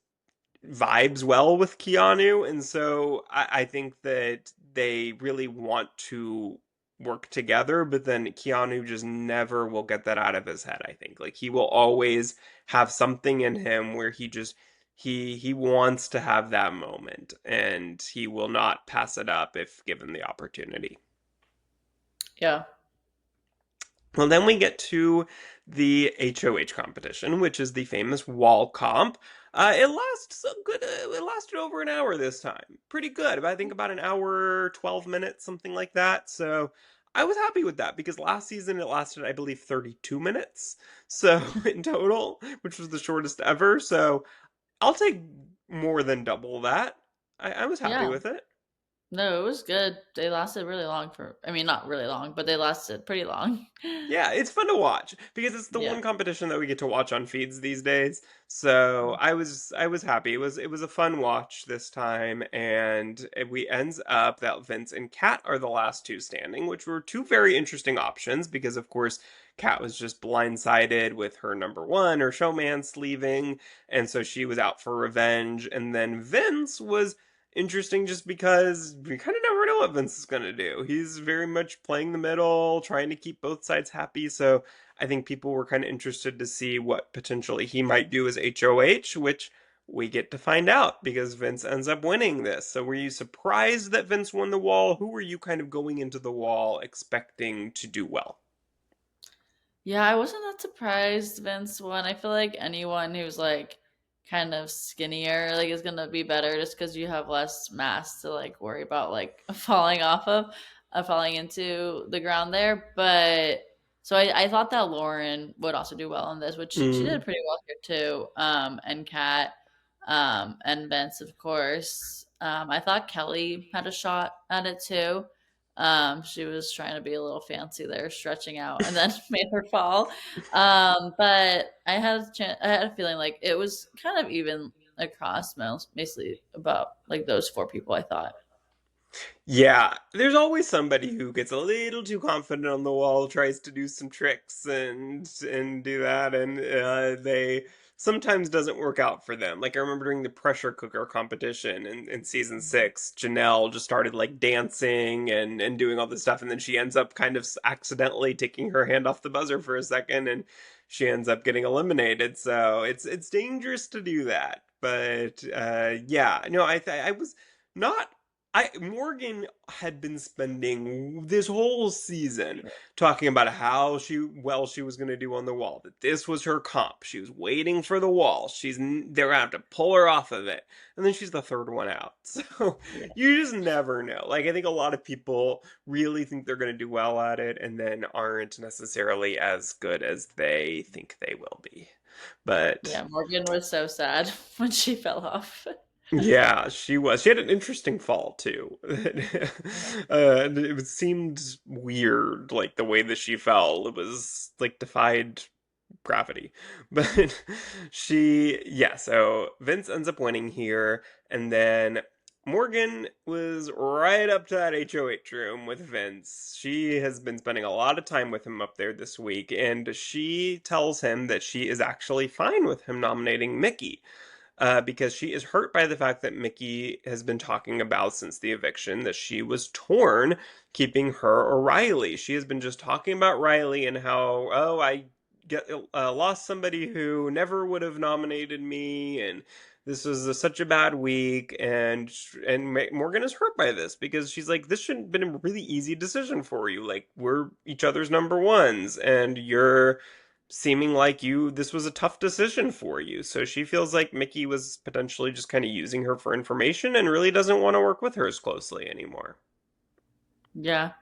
vibes well with Keanu, and so I think that they really want to work together, but then Keanu just never will get that out of his head, I think. Like he will always have something in him where he wants to have that moment and he will not pass it up if given the opportunity. Yeah. Well, then we get to the HOH competition, which is the famous wall comp. It lasts a good. It lasted over an hour this time. Pretty good. I think about an hour, 12 minutes, something like that. So I was happy with that because last season it lasted, I believe, 32 minutes. So in total, which was the shortest ever. So I'll take more than double that. I was happy Yeah. with it. No, it was good. They lasted really long I mean, not really long, but they lasted pretty long. Yeah, it's fun to watch because it's the Yeah. one competition that we get to watch on feeds these days. So I was happy. It was a fun watch this time, and we ends up that Vince and Kat are the last two standing, which were two very interesting options because of course Kat was just blindsided with her number one, her showman's leaving, and so she was out for revenge, and then Vince was interesting just because we kind of never know what Vince is going to do. He's very much playing the middle, trying to keep both sides happy. So I think people were kind of interested to see what potentially he might do as HOH, which we get to find out because Vince ends up winning this. So were you surprised that Vince won the wall? Who were you kind of going into the wall expecting to do well? Yeah, I wasn't that surprised Vince won. I feel like anyone who's like kind of skinnier like is gonna be better just because you have less mass to like worry about like falling off of, falling into the ground there. But so I thought that Lauren would also do well in this, which she Mm. did pretty well here too. And Kat, and Vince, of course. I thought Kelly had a shot at it too. She was trying to be a little fancy there, stretching out, and then made her fall. But I had a feeling like it was kind of even across mostly about like those four people. I thought, Yeah, there's always somebody who gets a little too confident on the wall, tries to do some tricks and do that, and they sometimes doesn't work out for them. Like I remember during the pressure cooker competition in season six, Janelle just started like dancing and doing all this stuff, and then she ends up kind of accidentally taking her hand off the buzzer for a second, and she ends up getting eliminated. So it's dangerous to do that. But yeah, no, I was not Morgan had been spending this whole season talking about how she was going to do on the wall. That this was her comp. She was waiting for the wall. They're gonna have to pull her off of it, and then she's the third one out. So yeah, you just never know. Like I think a lot of people really think they're going to do well at it, and then aren't necessarily as good as they think they will be. But yeah. Morgan was so sad when she fell off. yeah, she was. She had an interesting fall too. It seemed weird, like the way that she fell. It was like defied gravity. But yeah, so Vince ends up winning here, and then Morgan was right up to that HOH room with Vince. She has been spending a lot of time with him up there this week, and she tells him that she is actually fine with him nominating Mickey because she is hurt by the fact that Mickey has been talking about since the eviction that she was torn keeping her or Rylie. She has been just talking about Rylie and how, oh, I lost somebody who never would have nominated me, and this was such a bad week. And Morgan is hurt by this because she's like, this should have been a really easy decision for you. Like we're each other's number ones, and you're seeming like this was a tough decision for you. So she feels like Mickey was potentially just kind of using her for information and really doesn't want to work with her as closely anymore. Yeah,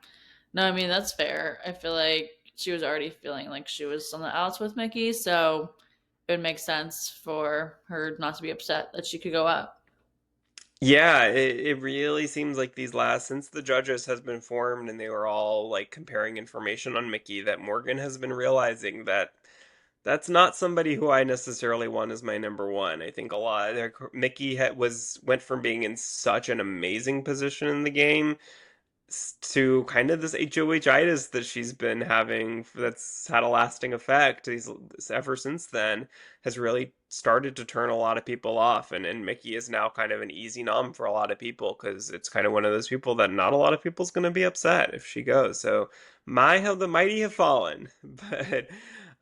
no, I mean that's fair. I feel like she was already feeling like she was on the outs with Mickey, so it would make sense for her not to be upset that she could go up. Yeah, it really seems like these last, since the judges has been formed and they were all like comparing information on Mickey, that Morgan has been realizing that that's not somebody who I necessarily want as my number one. I think a lot Mickey went from being in such an amazing position in the game to kind of this HOH-itis that she's been having that's had a lasting effect. Ever since then has really started to turn a lot of people off, and Mickey is now kind of an easy nom for a lot of people because it's kind of one of those people that not a lot of people's going to be upset if she goes. So my how the mighty have fallen, but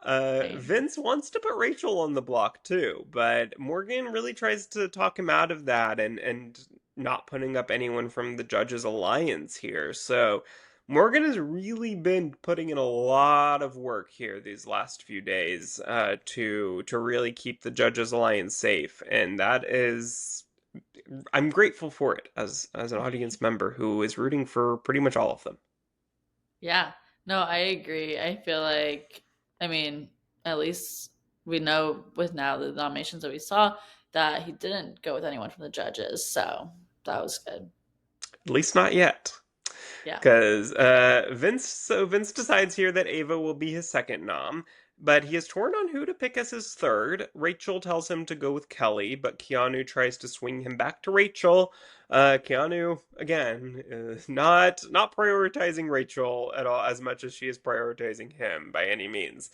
Right. Vince wants to put Rachel on the block too, but Morgan really tries to talk him out of that and not putting up anyone from the Judges Alliance here. So Morgan has really been putting in a lot of work here these last few days to really keep the Judges Alliance safe, and that is I'm grateful for it as an audience member who is rooting for pretty much all of them. Yeah. No, I agree. I feel like, I mean, at least we know with now the nominations that we saw that he didn't go with anyone from the judges. So that was good. At least not yet. Yeah. Because Vince decides here that Ava will be his second nom, but he is torn on who to pick as his third. Rachel tells him to go with Kelly, but Keanu tries to swing him back to Rachel. Keanu again is not prioritizing Rachel at all as much as she is prioritizing him by any means.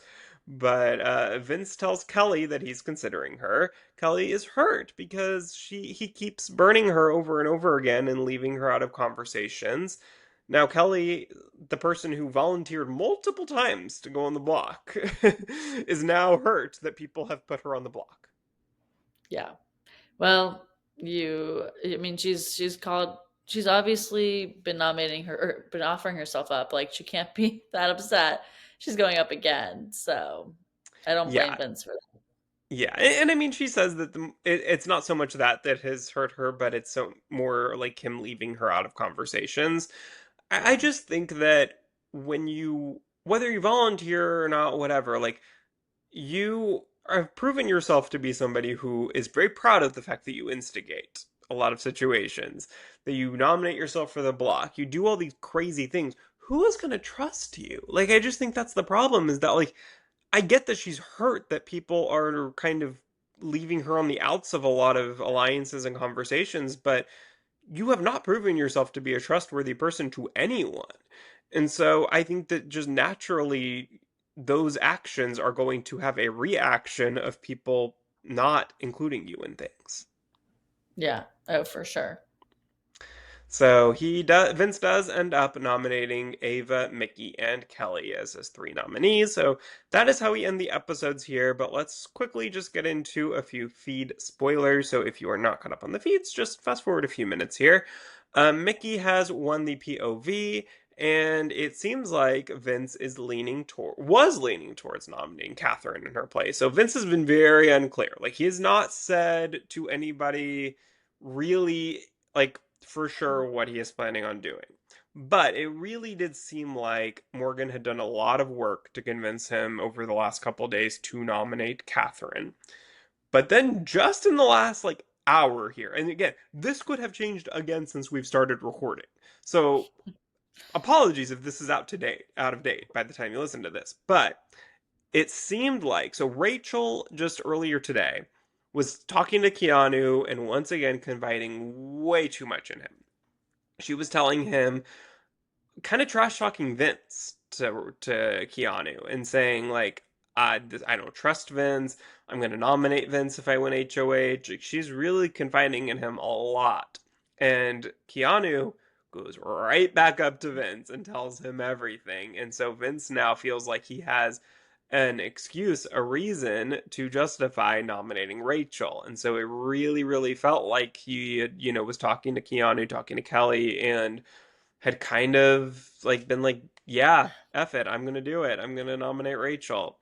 But Vince tells Kelly that he's considering her. Kelly is hurt because he keeps burning her over and over again and leaving her out of conversations. Now, Kelly, the person who volunteered multiple times to go on the block, is now hurt that people have put her on the block. Yeah. Well, I mean, she's obviously been nominating her, or been offering herself up. Like, she can't be that upset. She's going up again. So I don't blame Yeah, Vince for that. yeah, and I mean, she says that it's not so much that has hurt her, but it's so more like him leaving her out of conversations. I Yeah. just think that whether you volunteer or not, whatever, like you have proven yourself to be somebody who is very proud of the fact that you instigate a lot of situations, that you nominate yourself for the block, you do all these crazy things. Who is going to trust you? Like, I just think that's the problem is that, like, I get that she's hurt that people are kind of leaving her on the outs of a lot of alliances and conversations, but you have not proven yourself to be a trustworthy person to anyone. And so I think that just naturally those actions are going to have a reaction of people not including you in things. Yeah. Oh, for sure. So Vince does end up nominating Ava, Mickey, and Kelly as his three nominees. So that is how we end the episodes here. But let's quickly just get into a few feed spoilers. So if you are not caught up on the feeds, just fast forward a few minutes here. Mickey has won the POV, and it seems like Vince is was leaning towards nominating Catherine in her place. So Vince has been very unclear. Like he has not said to anybody really like for sure what he is planning on doing. But it really did seem like Morgan had done a lot of work to convince him over the last couple of days to nominate Catherine. But then just in the last like hour here, and again, this could have changed again since we've started recording. So apologies if this is out of date by the time you listen to this. But it seemed like so Rachel just earlier today was talking to Keanu and once again confiding way too much in him. She was telling him kind of trash talking Vince to Keanu and saying like I don't trust Vince. I'm going to nominate Vince if I win HOH. Like, she's really confiding in him a lot. And Keanu goes right back up to Vince and tells him everything. And so Vince now feels like he has an excuse, a reason to justify nominating Rachel. And so it really, really felt like he, was talking to Keanu, talking to Kelly, and had kind of like been like, yeah, F it, I'm gonna do it. I'm gonna nominate Rachel.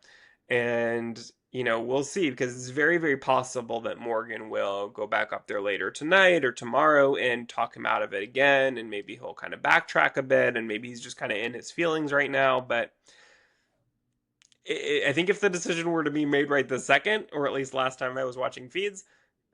And we'll see because it's very, very possible that Morgan will go back up there later tonight or tomorrow and talk him out of it again. And maybe he'll kind of backtrack a bit and maybe he's just kind of in his feelings right now. But I think if the decision were to be made right this second, or at least last time I was watching feeds,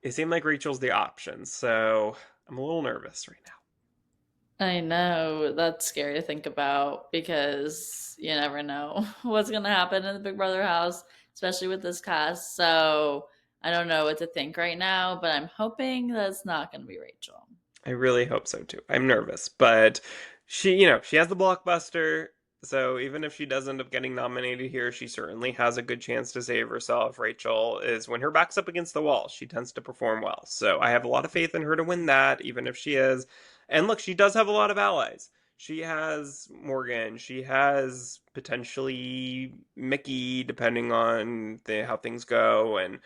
it seemed like Rachel's the option. So I'm a little nervous right now. I know that's scary to think about because you never know what's going to happen in the Big Brother house, especially with this cast. So I don't know what to think right now, but I'm hoping that it's not going to be Rachel. I really hope so too. I'm nervous, but she has the blockbuster. So even if she does end up getting nominated here, she certainly has a good chance to save herself. Rachel is, when her back's up against the wall, she tends to perform well. So I have a lot of faith in her to win that, even if she is. And look, she does have a lot of allies. She has Morgan. She has potentially Mickey, depending on how things go. And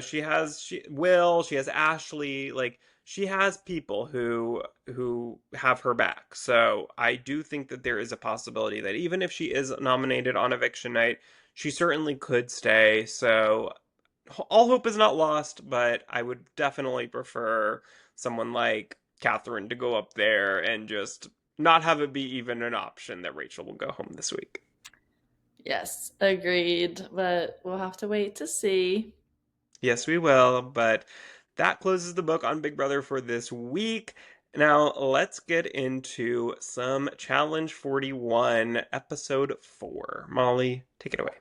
she Will. She has Ashley. Like she has people who have her back. So I do think that there is a possibility that even if she is nominated on eviction night, she certainly could stay. So all hope is not lost, but I would definitely prefer someone like Catherine to go up there and just not have it be even an option that Rachel will go home this week. Yes, agreed, but we'll have to wait to see. Yes, we will. But that closes the book on Big Brother for this week. Now, let's get into some Challenge 41, Episode 4. Molly, take it away.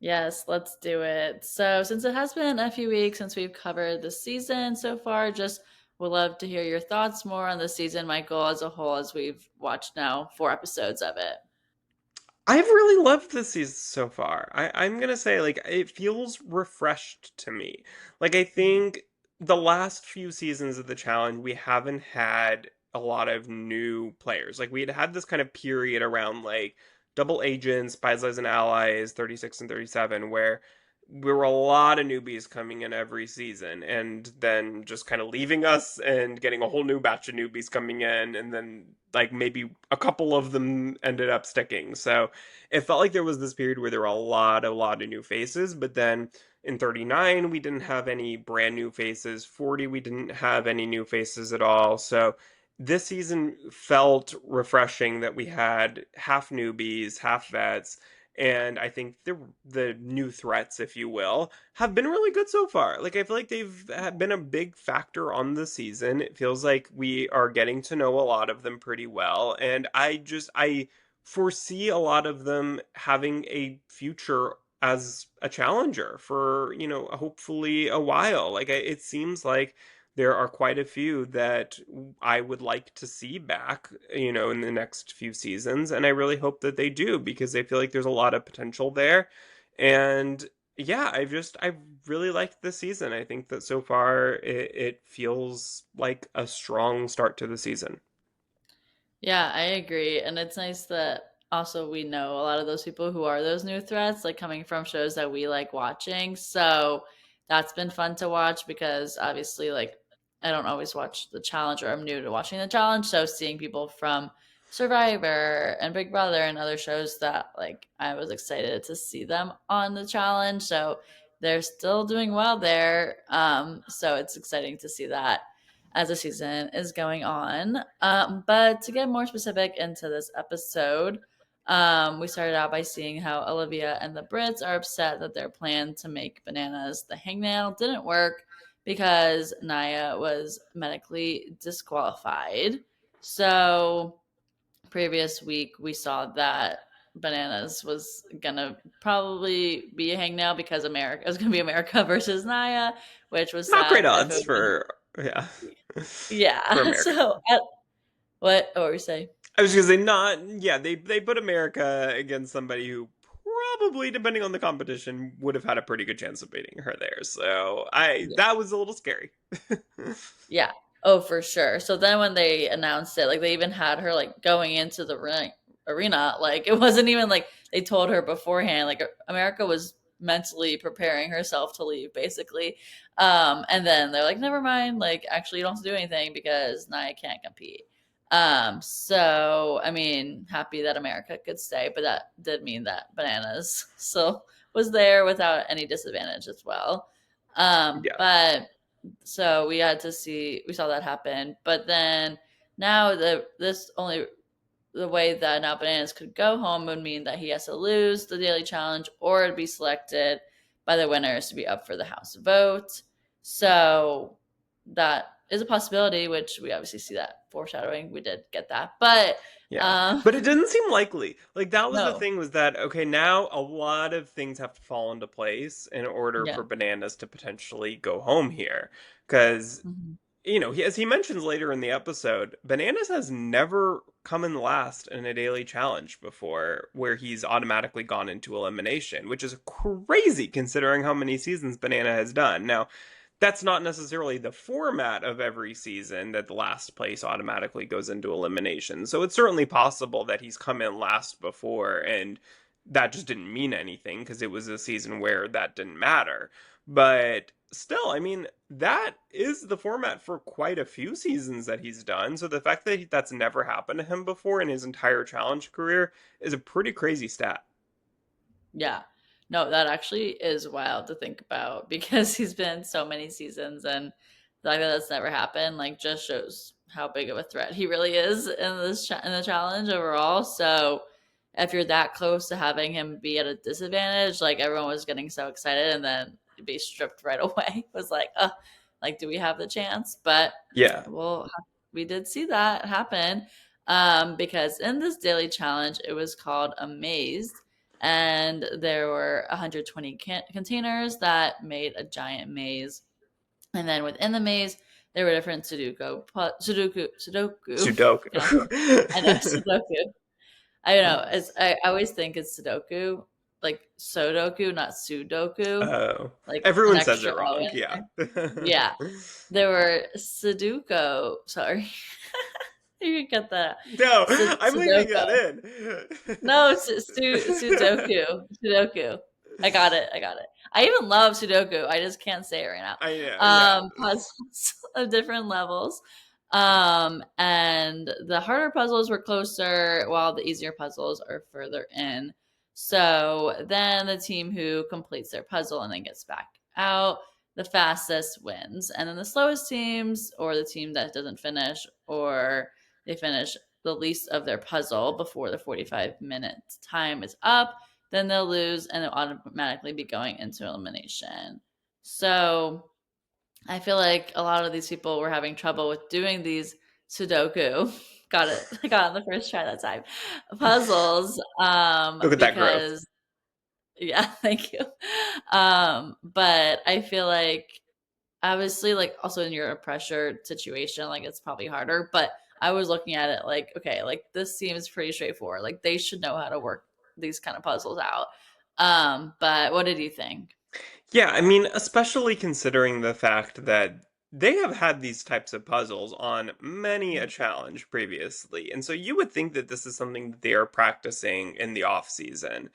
Yes, let's do it. So, since it has been a few weeks since we've covered the season so far, just would love to hear your thoughts more on the season, Michael, as a whole, as we've watched now 4 episodes of it. I've really loved this season so far. I'm gonna say, like, it feels refreshed to me. Like, I think the last few seasons of the challenge, we haven't had a lot of new players. Like, we had had this kind of period around, like, double agents, spies, lies, and allies, 36 and 37, where there were a lot of newbies coming in every season and then just kind of leaving us and getting a whole new batch of newbies coming in, and then like maybe a couple of them ended up sticking. So it felt like there was this period where there were a lot of new faces, but then in 39 we didn't have any brand new faces. 40 we didn't have any new faces at all. So this season felt refreshing that we had half newbies, half vets, and I think the new threats, if you will, have been really good so far. Like I feel like they've been a big factor on the season. It feels like we are getting to know a lot of them pretty well, and I foresee a lot of them having a future as a challenger for, hopefully a while. Like it seems like there are quite a few that I would like to see back, in the next few seasons. And I really hope that they do because I feel like there's a lot of potential there. And yeah, I really liked this season. I think that so far it feels like a strong start to the season. Yeah, I agree. And it's nice that also we know a lot of those people who are those new threats, like coming from shows that we like watching. So that's been fun to watch because obviously, like, I don't always watch the challenge or I'm new to watching the challenge. So seeing people from Survivor and Big Brother and other shows that, like, I was excited to see them on the challenge. So they're still doing well there. So it's exciting to see that as the season is going on. But to get more specific into this episode, we started out by seeing how Olivia and the Brits are upset that their plan to make Bananas the hangnail didn't work because Naya was medically disqualified. So, previous week, we saw that Bananas was gonna probably be a hangnail because America it was gonna be America versus Naya, which was Not great sad if it odds would have for, yeah, for yeah. America. So, what were you saying? I was gonna say not. Yeah, they put America against somebody who probably, depending on the competition, would have had a pretty good chance of beating her there. So I Yeah. that was a little scary. Yeah. Oh, for sure. So then when they announced it, like they even had her like going into the arena, like it wasn't even like they told her beforehand. Like America was mentally preparing herself to leave, basically. And then they're like, never mind. Like actually, you don't have to do anything because Nia can't compete. So I mean, happy that America could stay, but that did mean that Bananas still was there without any disadvantage as well. Yeah, But so we saw that happen, but then now this only the way that now Bananas could go home would mean that he has to lose the daily challenge or it'd be selected by the winners to be up for the House vote. So that is a possibility, which we obviously see that foreshadowing. We did get that. But Yeah. um But it didn't seem likely. Like that was the no. thing was that okay, now a lot of things have to fall into place in order Yeah. for Bananas to potentially go home here. Cuz Mhm. as he mentions later in the episode, Bananas has never come in last in a daily challenge before where he's automatically gone into elimination, which is crazy considering how many seasons Banana has done. Now, that's not necessarily the format of every season that the last place automatically goes into elimination. So it's certainly possible that he's come in last before and that just didn't mean anything because it was a season where that didn't matter. But still, I mean, that is the format for quite a few seasons that he's done. So the fact that that's never happened to him before in his entire challenge career is a pretty crazy stat. Yeah. No, that actually is wild to think about because he's been so many seasons, and the fact that that's never happened like just shows how big of a threat he really is in in the challenge overall. So if you're that close to having him be at a disadvantage, like everyone was getting so excited and then be stripped right away was like, like do we have the chance? But Yeah. well, we did see that happen because in this daily challenge, it was called a maze, and there were 120 containers that made a giant maze. And then within the maze, there were different Sudoku. Sudoku. I know Sudoku. I don't know. I always think it's Sudoku, like Sodoku, not Sudoku, Oh. like an Everyone says extra it O wrong. in Yeah. there. Yeah, there were Sudoku. Sorry, you can get that. No, I'm leaving Sudoku. it in. No, Sudoku. Sudoku. I got it. I got it. I even love Sudoku. I just can't say it right now. I know, yeah. Puzzles of different levels. And the harder puzzles were closer, while the easier puzzles are further in. So then the team who completes their puzzle and then gets back out, the fastest wins. And then the slowest teams, or the team that doesn't finish, or they finish the least of their puzzle before the 45-minute time is up, then they'll lose and they'll automatically be going into elimination. So I feel like a lot of these people were having trouble with doing these Sudoku. Got it. I got it on the first try that time. Puzzles. Look at that growth. Because yeah, thank you. But I feel like obviously like also in your pressure situation like it's probably harder, but I was looking at it like okay, like this seems pretty straightforward, like they should know how to work these kind of puzzles out. But what did you think? Yeah, I mean, especially considering the fact that they have had these types of puzzles on many a challenge previously. And so you would think that this is something that they are practicing in the off season.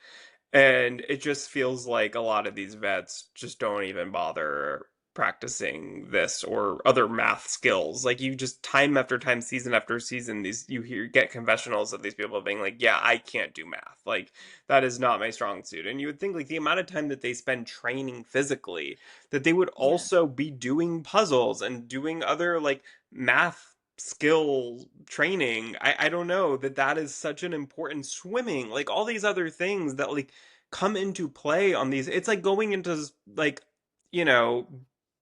And it just feels like a lot of these vets just don't even bother practicing this or other math skills. Like you just time after time, season after season, these get confessionals of these people being like, "Yeah, I can't do math. Like that is not my strong suit." And you would think like the amount of time that they spend training physically, that they would Yeah. also be doing puzzles and doing other like math skill training. I don't know that is such an important swimming, like all these other things that like come into play on these. It's like going into like, you know,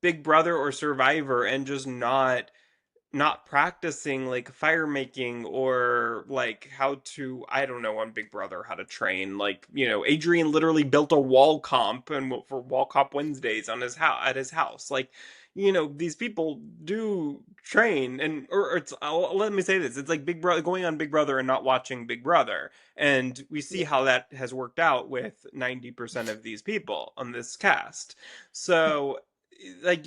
Big Brother or Survivor and just not practicing like fire making or like how to, I don't know, on Big Brother how to train. Like, Adrian literally built a wall comp and for wall comp Wednesdays on his house at his house. Like, these people do train or it's let me say this. It's like Big Brother going on Big Brother and not watching Big Brother. And we see Yeah. how that has worked out with 90% of these people on this cast. So like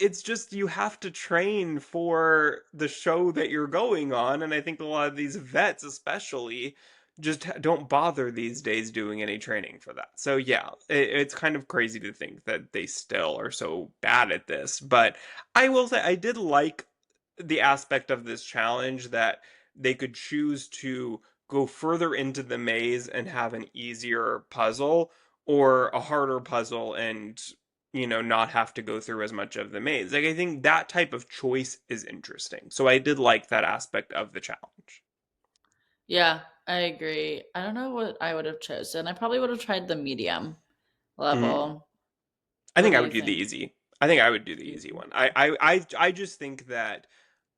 it's just you have to train for the show that you're going on, and I think a lot of these vets especially just don't bother these days doing any training for that. So yeah, it's kind of crazy to think that they still are so bad at this, but I will say I did like the aspect of this challenge that they could choose to go further into the maze and have an easier puzzle or a harder puzzle and not have to go through as much of the maze. Like I think that type of choice is interesting. So I did like that aspect of the challenge. Yeah, I agree. I don't know what I would have chosen. I probably would have tried the medium Mm. level. I What think do I you would do the think? easy. I think I would do the easy one. I just think that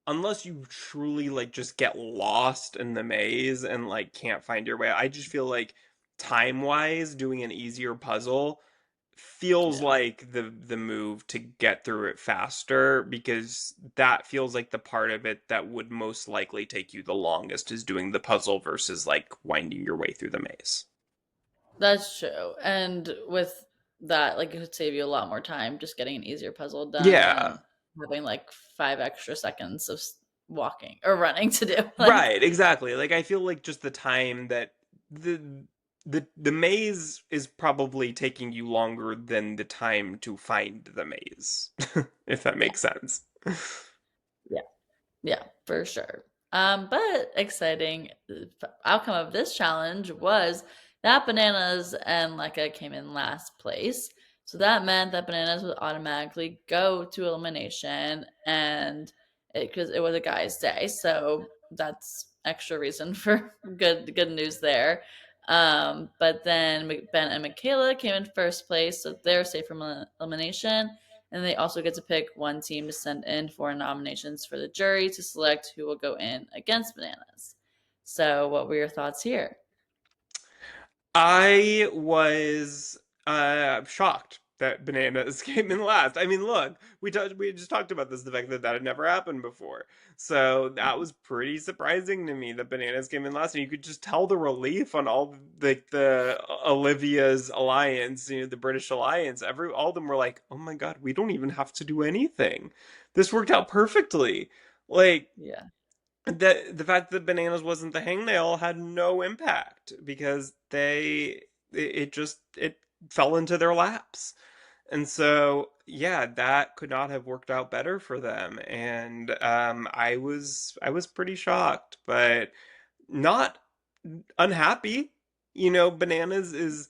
unless you truly like just get lost in the maze and like can't find your way, I just feel like time wise doing an easier puzzle feels Yeah. like the move to get through it faster, because that feels like the part of it that would most likely take you the longest is doing the puzzle versus like winding your way through the maze. That's true. And with that, like it could save you a lot more time just getting an easier puzzle done Yeah. than having like 5 extra seconds of walking or running to do. Like, Right, exactly. Like I feel like just the time that the the maze is probably taking you longer than the time to find the maze, if that yeah, makes sense. yeah. Yeah, for sure. But exciting outcome of this challenge was that Bananas and Lekka came in last place. So that meant that Bananas would automatically go to elimination, and because it was a guy's day, so that's extra reason for good news there. But then Ben and Michaela came in first place, so they're safe from elimination. And they also get to pick one team to send in for nominations for the jury to select who will go in against Bananas. So, what were your thoughts here? I was shocked that bananas came in last. I mean, look, we just talked about this, the fact that that had never happened before. So that was pretty surprising to me that bananas came in last, and you could just tell the relief on all the Olivia's alliance, the British alliance. Every all of them were like, "Oh my God, we don't even have to do anything. This worked out perfectly." Like Yeah. the fact that bananas wasn't the hangnail had no impact because it just it fell into their laps. And so yeah, that could not have worked out better for them. And I was pretty shocked, but not unhappy. Bananas is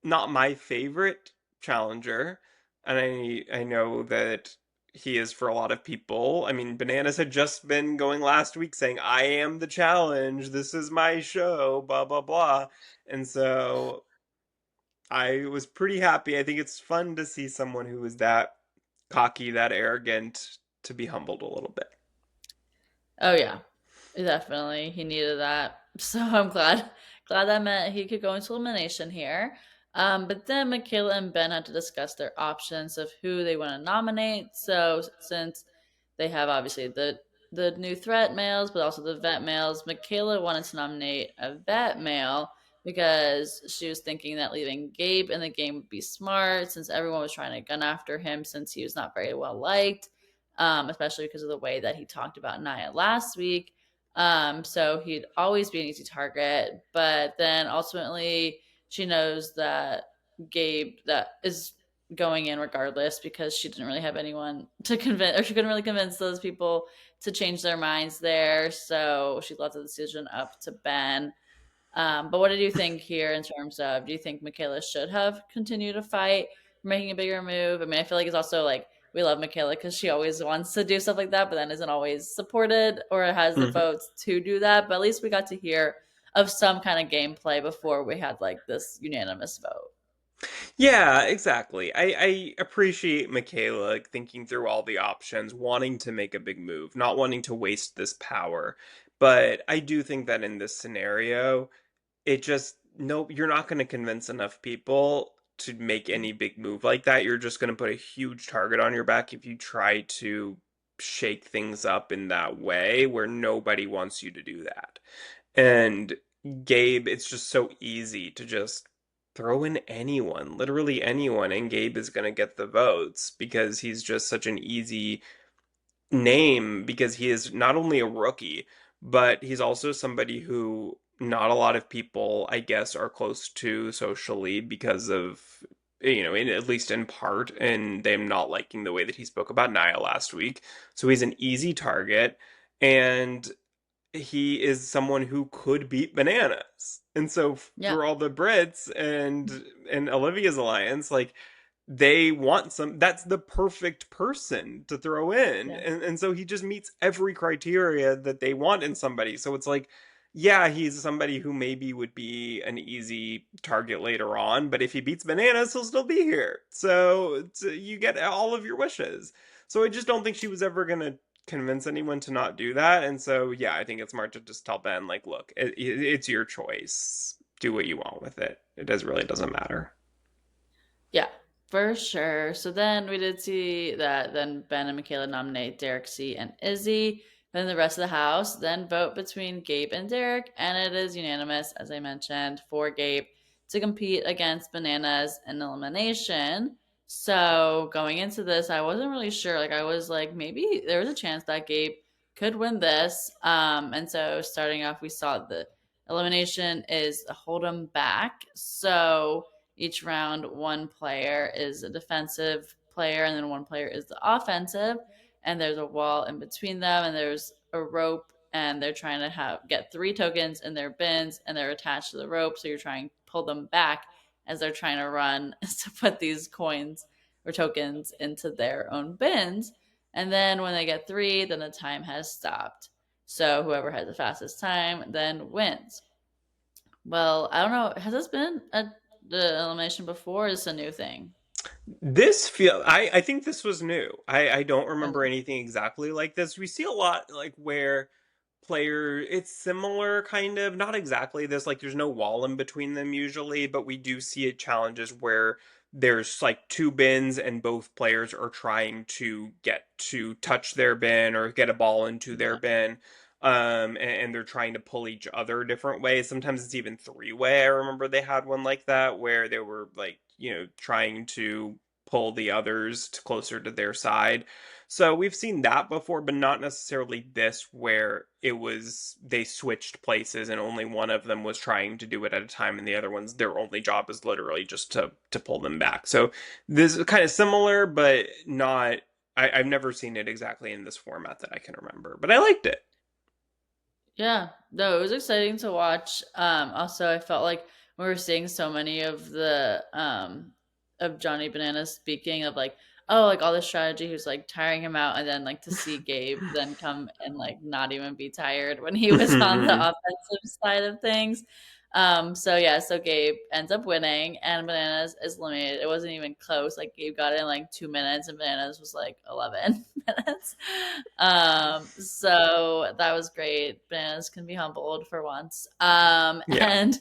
not my favorite challenger, and I know that he is for a lot of people. I mean, Bananas had just been going last week saying, "I am the challenge. This is my show." Blah blah blah, and so I was pretty happy. I think it's fun to see someone who is that cocky, that arrogant, to be humbled a little bit. Oh yeah, definitely. He needed that. So I'm glad that meant he could go into elimination here. But then Michaela and Ben had to discuss their options of who they want to nominate. So since they have obviously the new threat males, but also the vet males, Michaela wanted to nominate a vet male because she was thinking that leaving Gabe in the game would be smart since everyone was trying to gun after him since he was not very well liked, especially because of the way that he talked about Nia last week. So he'd always be an easy target. But then ultimately, she knows that Gabe that is going in regardless because she didn't really have anyone to convince, or she couldn't really convince those people to change their minds there. So she left the decision up to Ben. But what did you think here in terms of, do you think Michaela should have continued to fight for making a bigger move? I mean, I feel like it's also like we love Michaela because she always wants to do stuff like that, but then isn't always supported or has the Mhm. votes to do that. But at least we got to hear of some kind of gameplay before we had like this unanimous vote. Yeah, exactly. I appreciate Michaela like, thinking through all the options, wanting to make a big move, not wanting to waste this power. But I do think that in this scenario, it just, nope, you're not going to convince enough people to make any big move like that. You're just going to put a huge target on your back if you try to shake things up in that way where nobody wants you to do that. And Gabe, it's just so easy to just throw in anyone, literally anyone, and Gabe is going to get the votes because he's just such an easy name because he is not only a rookie, but he's also somebody who not a lot of people, I guess, are close to socially because of, at least in part, and them not liking the way that he spoke about Nia last week. So he's an easy target. And he is someone who could beat bananas. And so Yeah. for all the Brits and Olivia's alliance, like they want that's the perfect person to throw in. Yeah. And so he just meets every criteria that they want in somebody. So it's like, yeah, he's somebody who maybe would be an easy target later on, but if he beats Bananas, he'll still be here. So you get all of your wishes. So I just don't think she was ever gonna convince anyone to not do that. And so yeah, I think it's smart to just tell Ben like, look, it's your choice. Do what you want with it. It does really doesn't matter. Yeah, for sure. So then we did see that then Ben and Michaela nominate Derek C and Izzy. Then the rest of the house then vote between Gabe and Derek, and it is unanimous, as I mentioned, for Gabe to compete against Bananas in elimination. So going into this, I wasn't really sure. Like I was like, maybe there was a chance that Gabe could win this. And so starting off, we saw the elimination is a hold 'em back. So each round, one player is a defensive player, and then one player is the offensive. And there's a wall in between them, and there's a rope, and they're trying to get three tokens in their bins, and they're attached to the rope. So you're trying to pull them back as they're trying to run to put these coins or tokens into their own bins. And then when they get three, then the time has stopped. So whoever has the fastest time then wins. Well, I don't know. Has this been the elimination before? Or is this a new thing? I think this was new. I don't remember Okay. anything exactly like this. We see a lot like where it's similar kind of, not exactly this, like there's no wall in between them usually, but we do see it challenges where there's like two bins and both players are trying to get to touch their bin or get a ball into their Yeah. bin. And they're trying to pull each other different ways. Sometimes it's even three-way. I remember they had one like that where they were like, trying to pull the others closer to their side. So we've seen that before, but not necessarily this, where they switched places and only one of them was trying to do it at a time, and the other one's their only job is literally just to pull them back. So this is kind of similar, but not. I've never seen it exactly in this format that I can remember, but I liked it. Yeah, no, it was exciting to watch. Also, I felt like we were seeing so many of Johnny Bananas speaking of like, oh, like all the strategy who's like tiring him out, and then like to see Gabe then come and like not even be tired when he was on the offensive side of things. So yeah, so Gabe ends up winning, and Bananas is eliminated. It wasn't even close. Like Gabe got it in like 2 minutes, and Bananas was like 11 minutes. So that was great. Bananas can be humbled for once. Yeah. And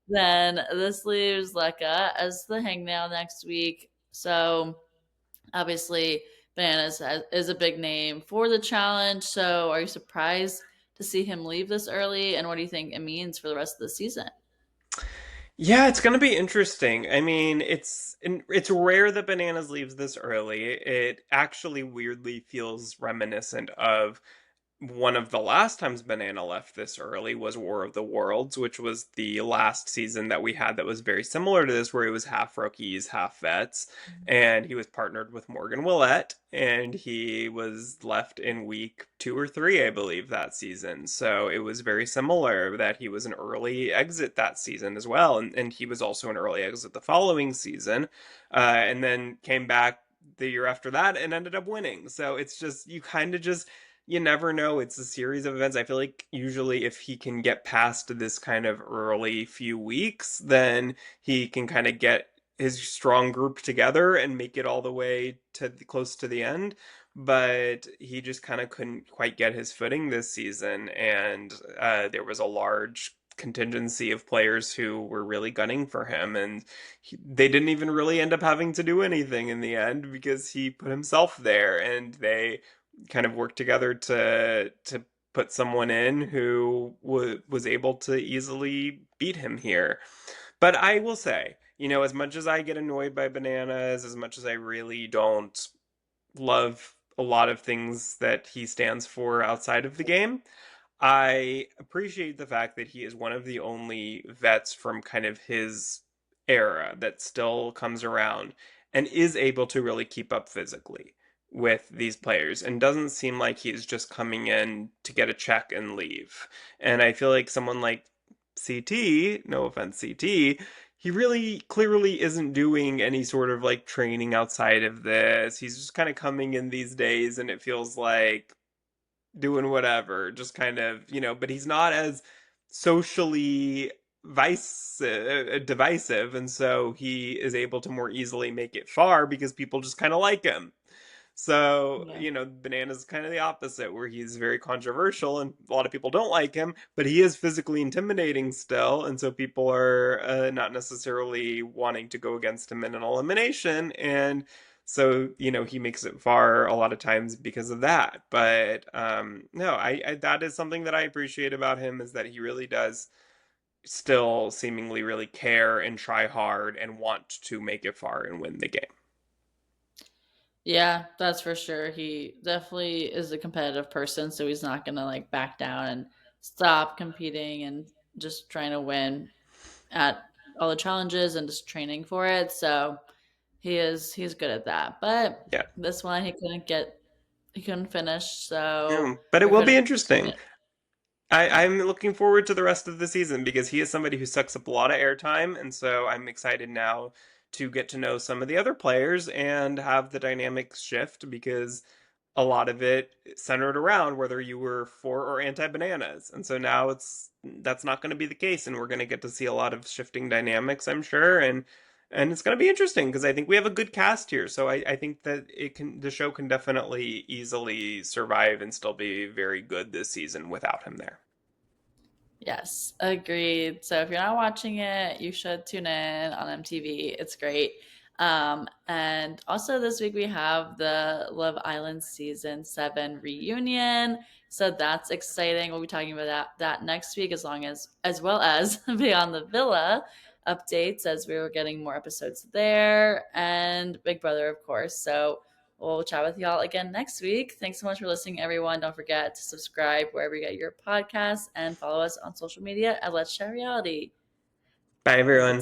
then this leaves Lekka as the hangnail next week. So obviously, is a big name for the challenge. So are you surprised to see him leave this early? And what do you think it means for the rest of the season? Yeah, it's gonna be interesting. I mean, it's rare that Bananas leaves this early. It actually weirdly feels reminiscent of one of the last times Banana left this early was War of the Worlds, which was the last season that we had that was very similar to this, where he was half rookies, half vets, and he was partnered with Morgan Willett, and he was left in week 2 or 3, I believe, that season. So it was very similar that he was an early exit that season as well, and he was also an early exit the following season, and then came back the year after that and ended up winning. So it's just you kind of just you never know. It's a series of events. I feel like usually if he can get past this kind of early few weeks, then he can kind of get his strong group together and make it all the way to close to the end. But he just kind of couldn't quite get his footing this season, and there was a large contingency of players who were really gunning for him, and they didn't even really end up having to do anything in the end because he put himself there, and they kind of worked together to put someone in who was able to easily beat him here. But I will say, as much as I get annoyed by Bananas, as much as I really don't love a lot of things that he stands for outside of the game, I appreciate the fact that he is one of the only vets from kind of his era that still comes around and is able to really keep up physically with these players and doesn't seem like he's just coming in to get a check and leave. And I feel like someone like CT, no offense, CT, he really clearly isn't doing any sort of like training outside of this. He's just kind of coming in these days and it feels like doing whatever, just kind of, but he's not as socially divisive, and so he is able to more easily make it far because people just kind of like him. So, Yeah. you know, Banana's kind of the opposite, where he's very controversial and a lot of people don't like him, but he is physically intimidating still. And so people are not necessarily wanting to go against him in an elimination. And so, you know, he makes it far a lot of times because of that. But no, that is something that I appreciate about him is that he really does still seemingly really care and try hard and want to make it far and win the game. Yeah, that's for sure. He definitely is a competitive person, so he's not gonna like back down and stop competing and just trying to win at all the challenges and just training for it. So he's good at that. But Yeah. this one he couldn't finish, so But it or will be couldn't interesting. get yeah. I'm looking forward to the rest of the season because he is somebody who sucks up a lot of airtime, and so I'm excited now to get to know some of the other players and have the dynamics shift because a lot of it centered around whether you were for or anti bananas. And so now that's not going to be the case, and we're going to get to see a lot of shifting dynamics, I'm sure, and it's going to be interesting because I think we have a good cast here. So I think that the show can definitely easily survive and still be very good this season without him there. Yes, agreed. So if you're not watching it, you should tune in on MTV. It's great. And also this week we have the Love Island season 7 reunion. So that's exciting. We'll be talking about that next week as well as Beyond the Villa updates as we were getting more episodes there and Big Brother, of course. So we'll chat with y'all again next week. Thanks so much for listening, everyone. Don't forget to subscribe wherever you get your podcasts and follow us on social media at Let's Share Reality. Bye, And everyone.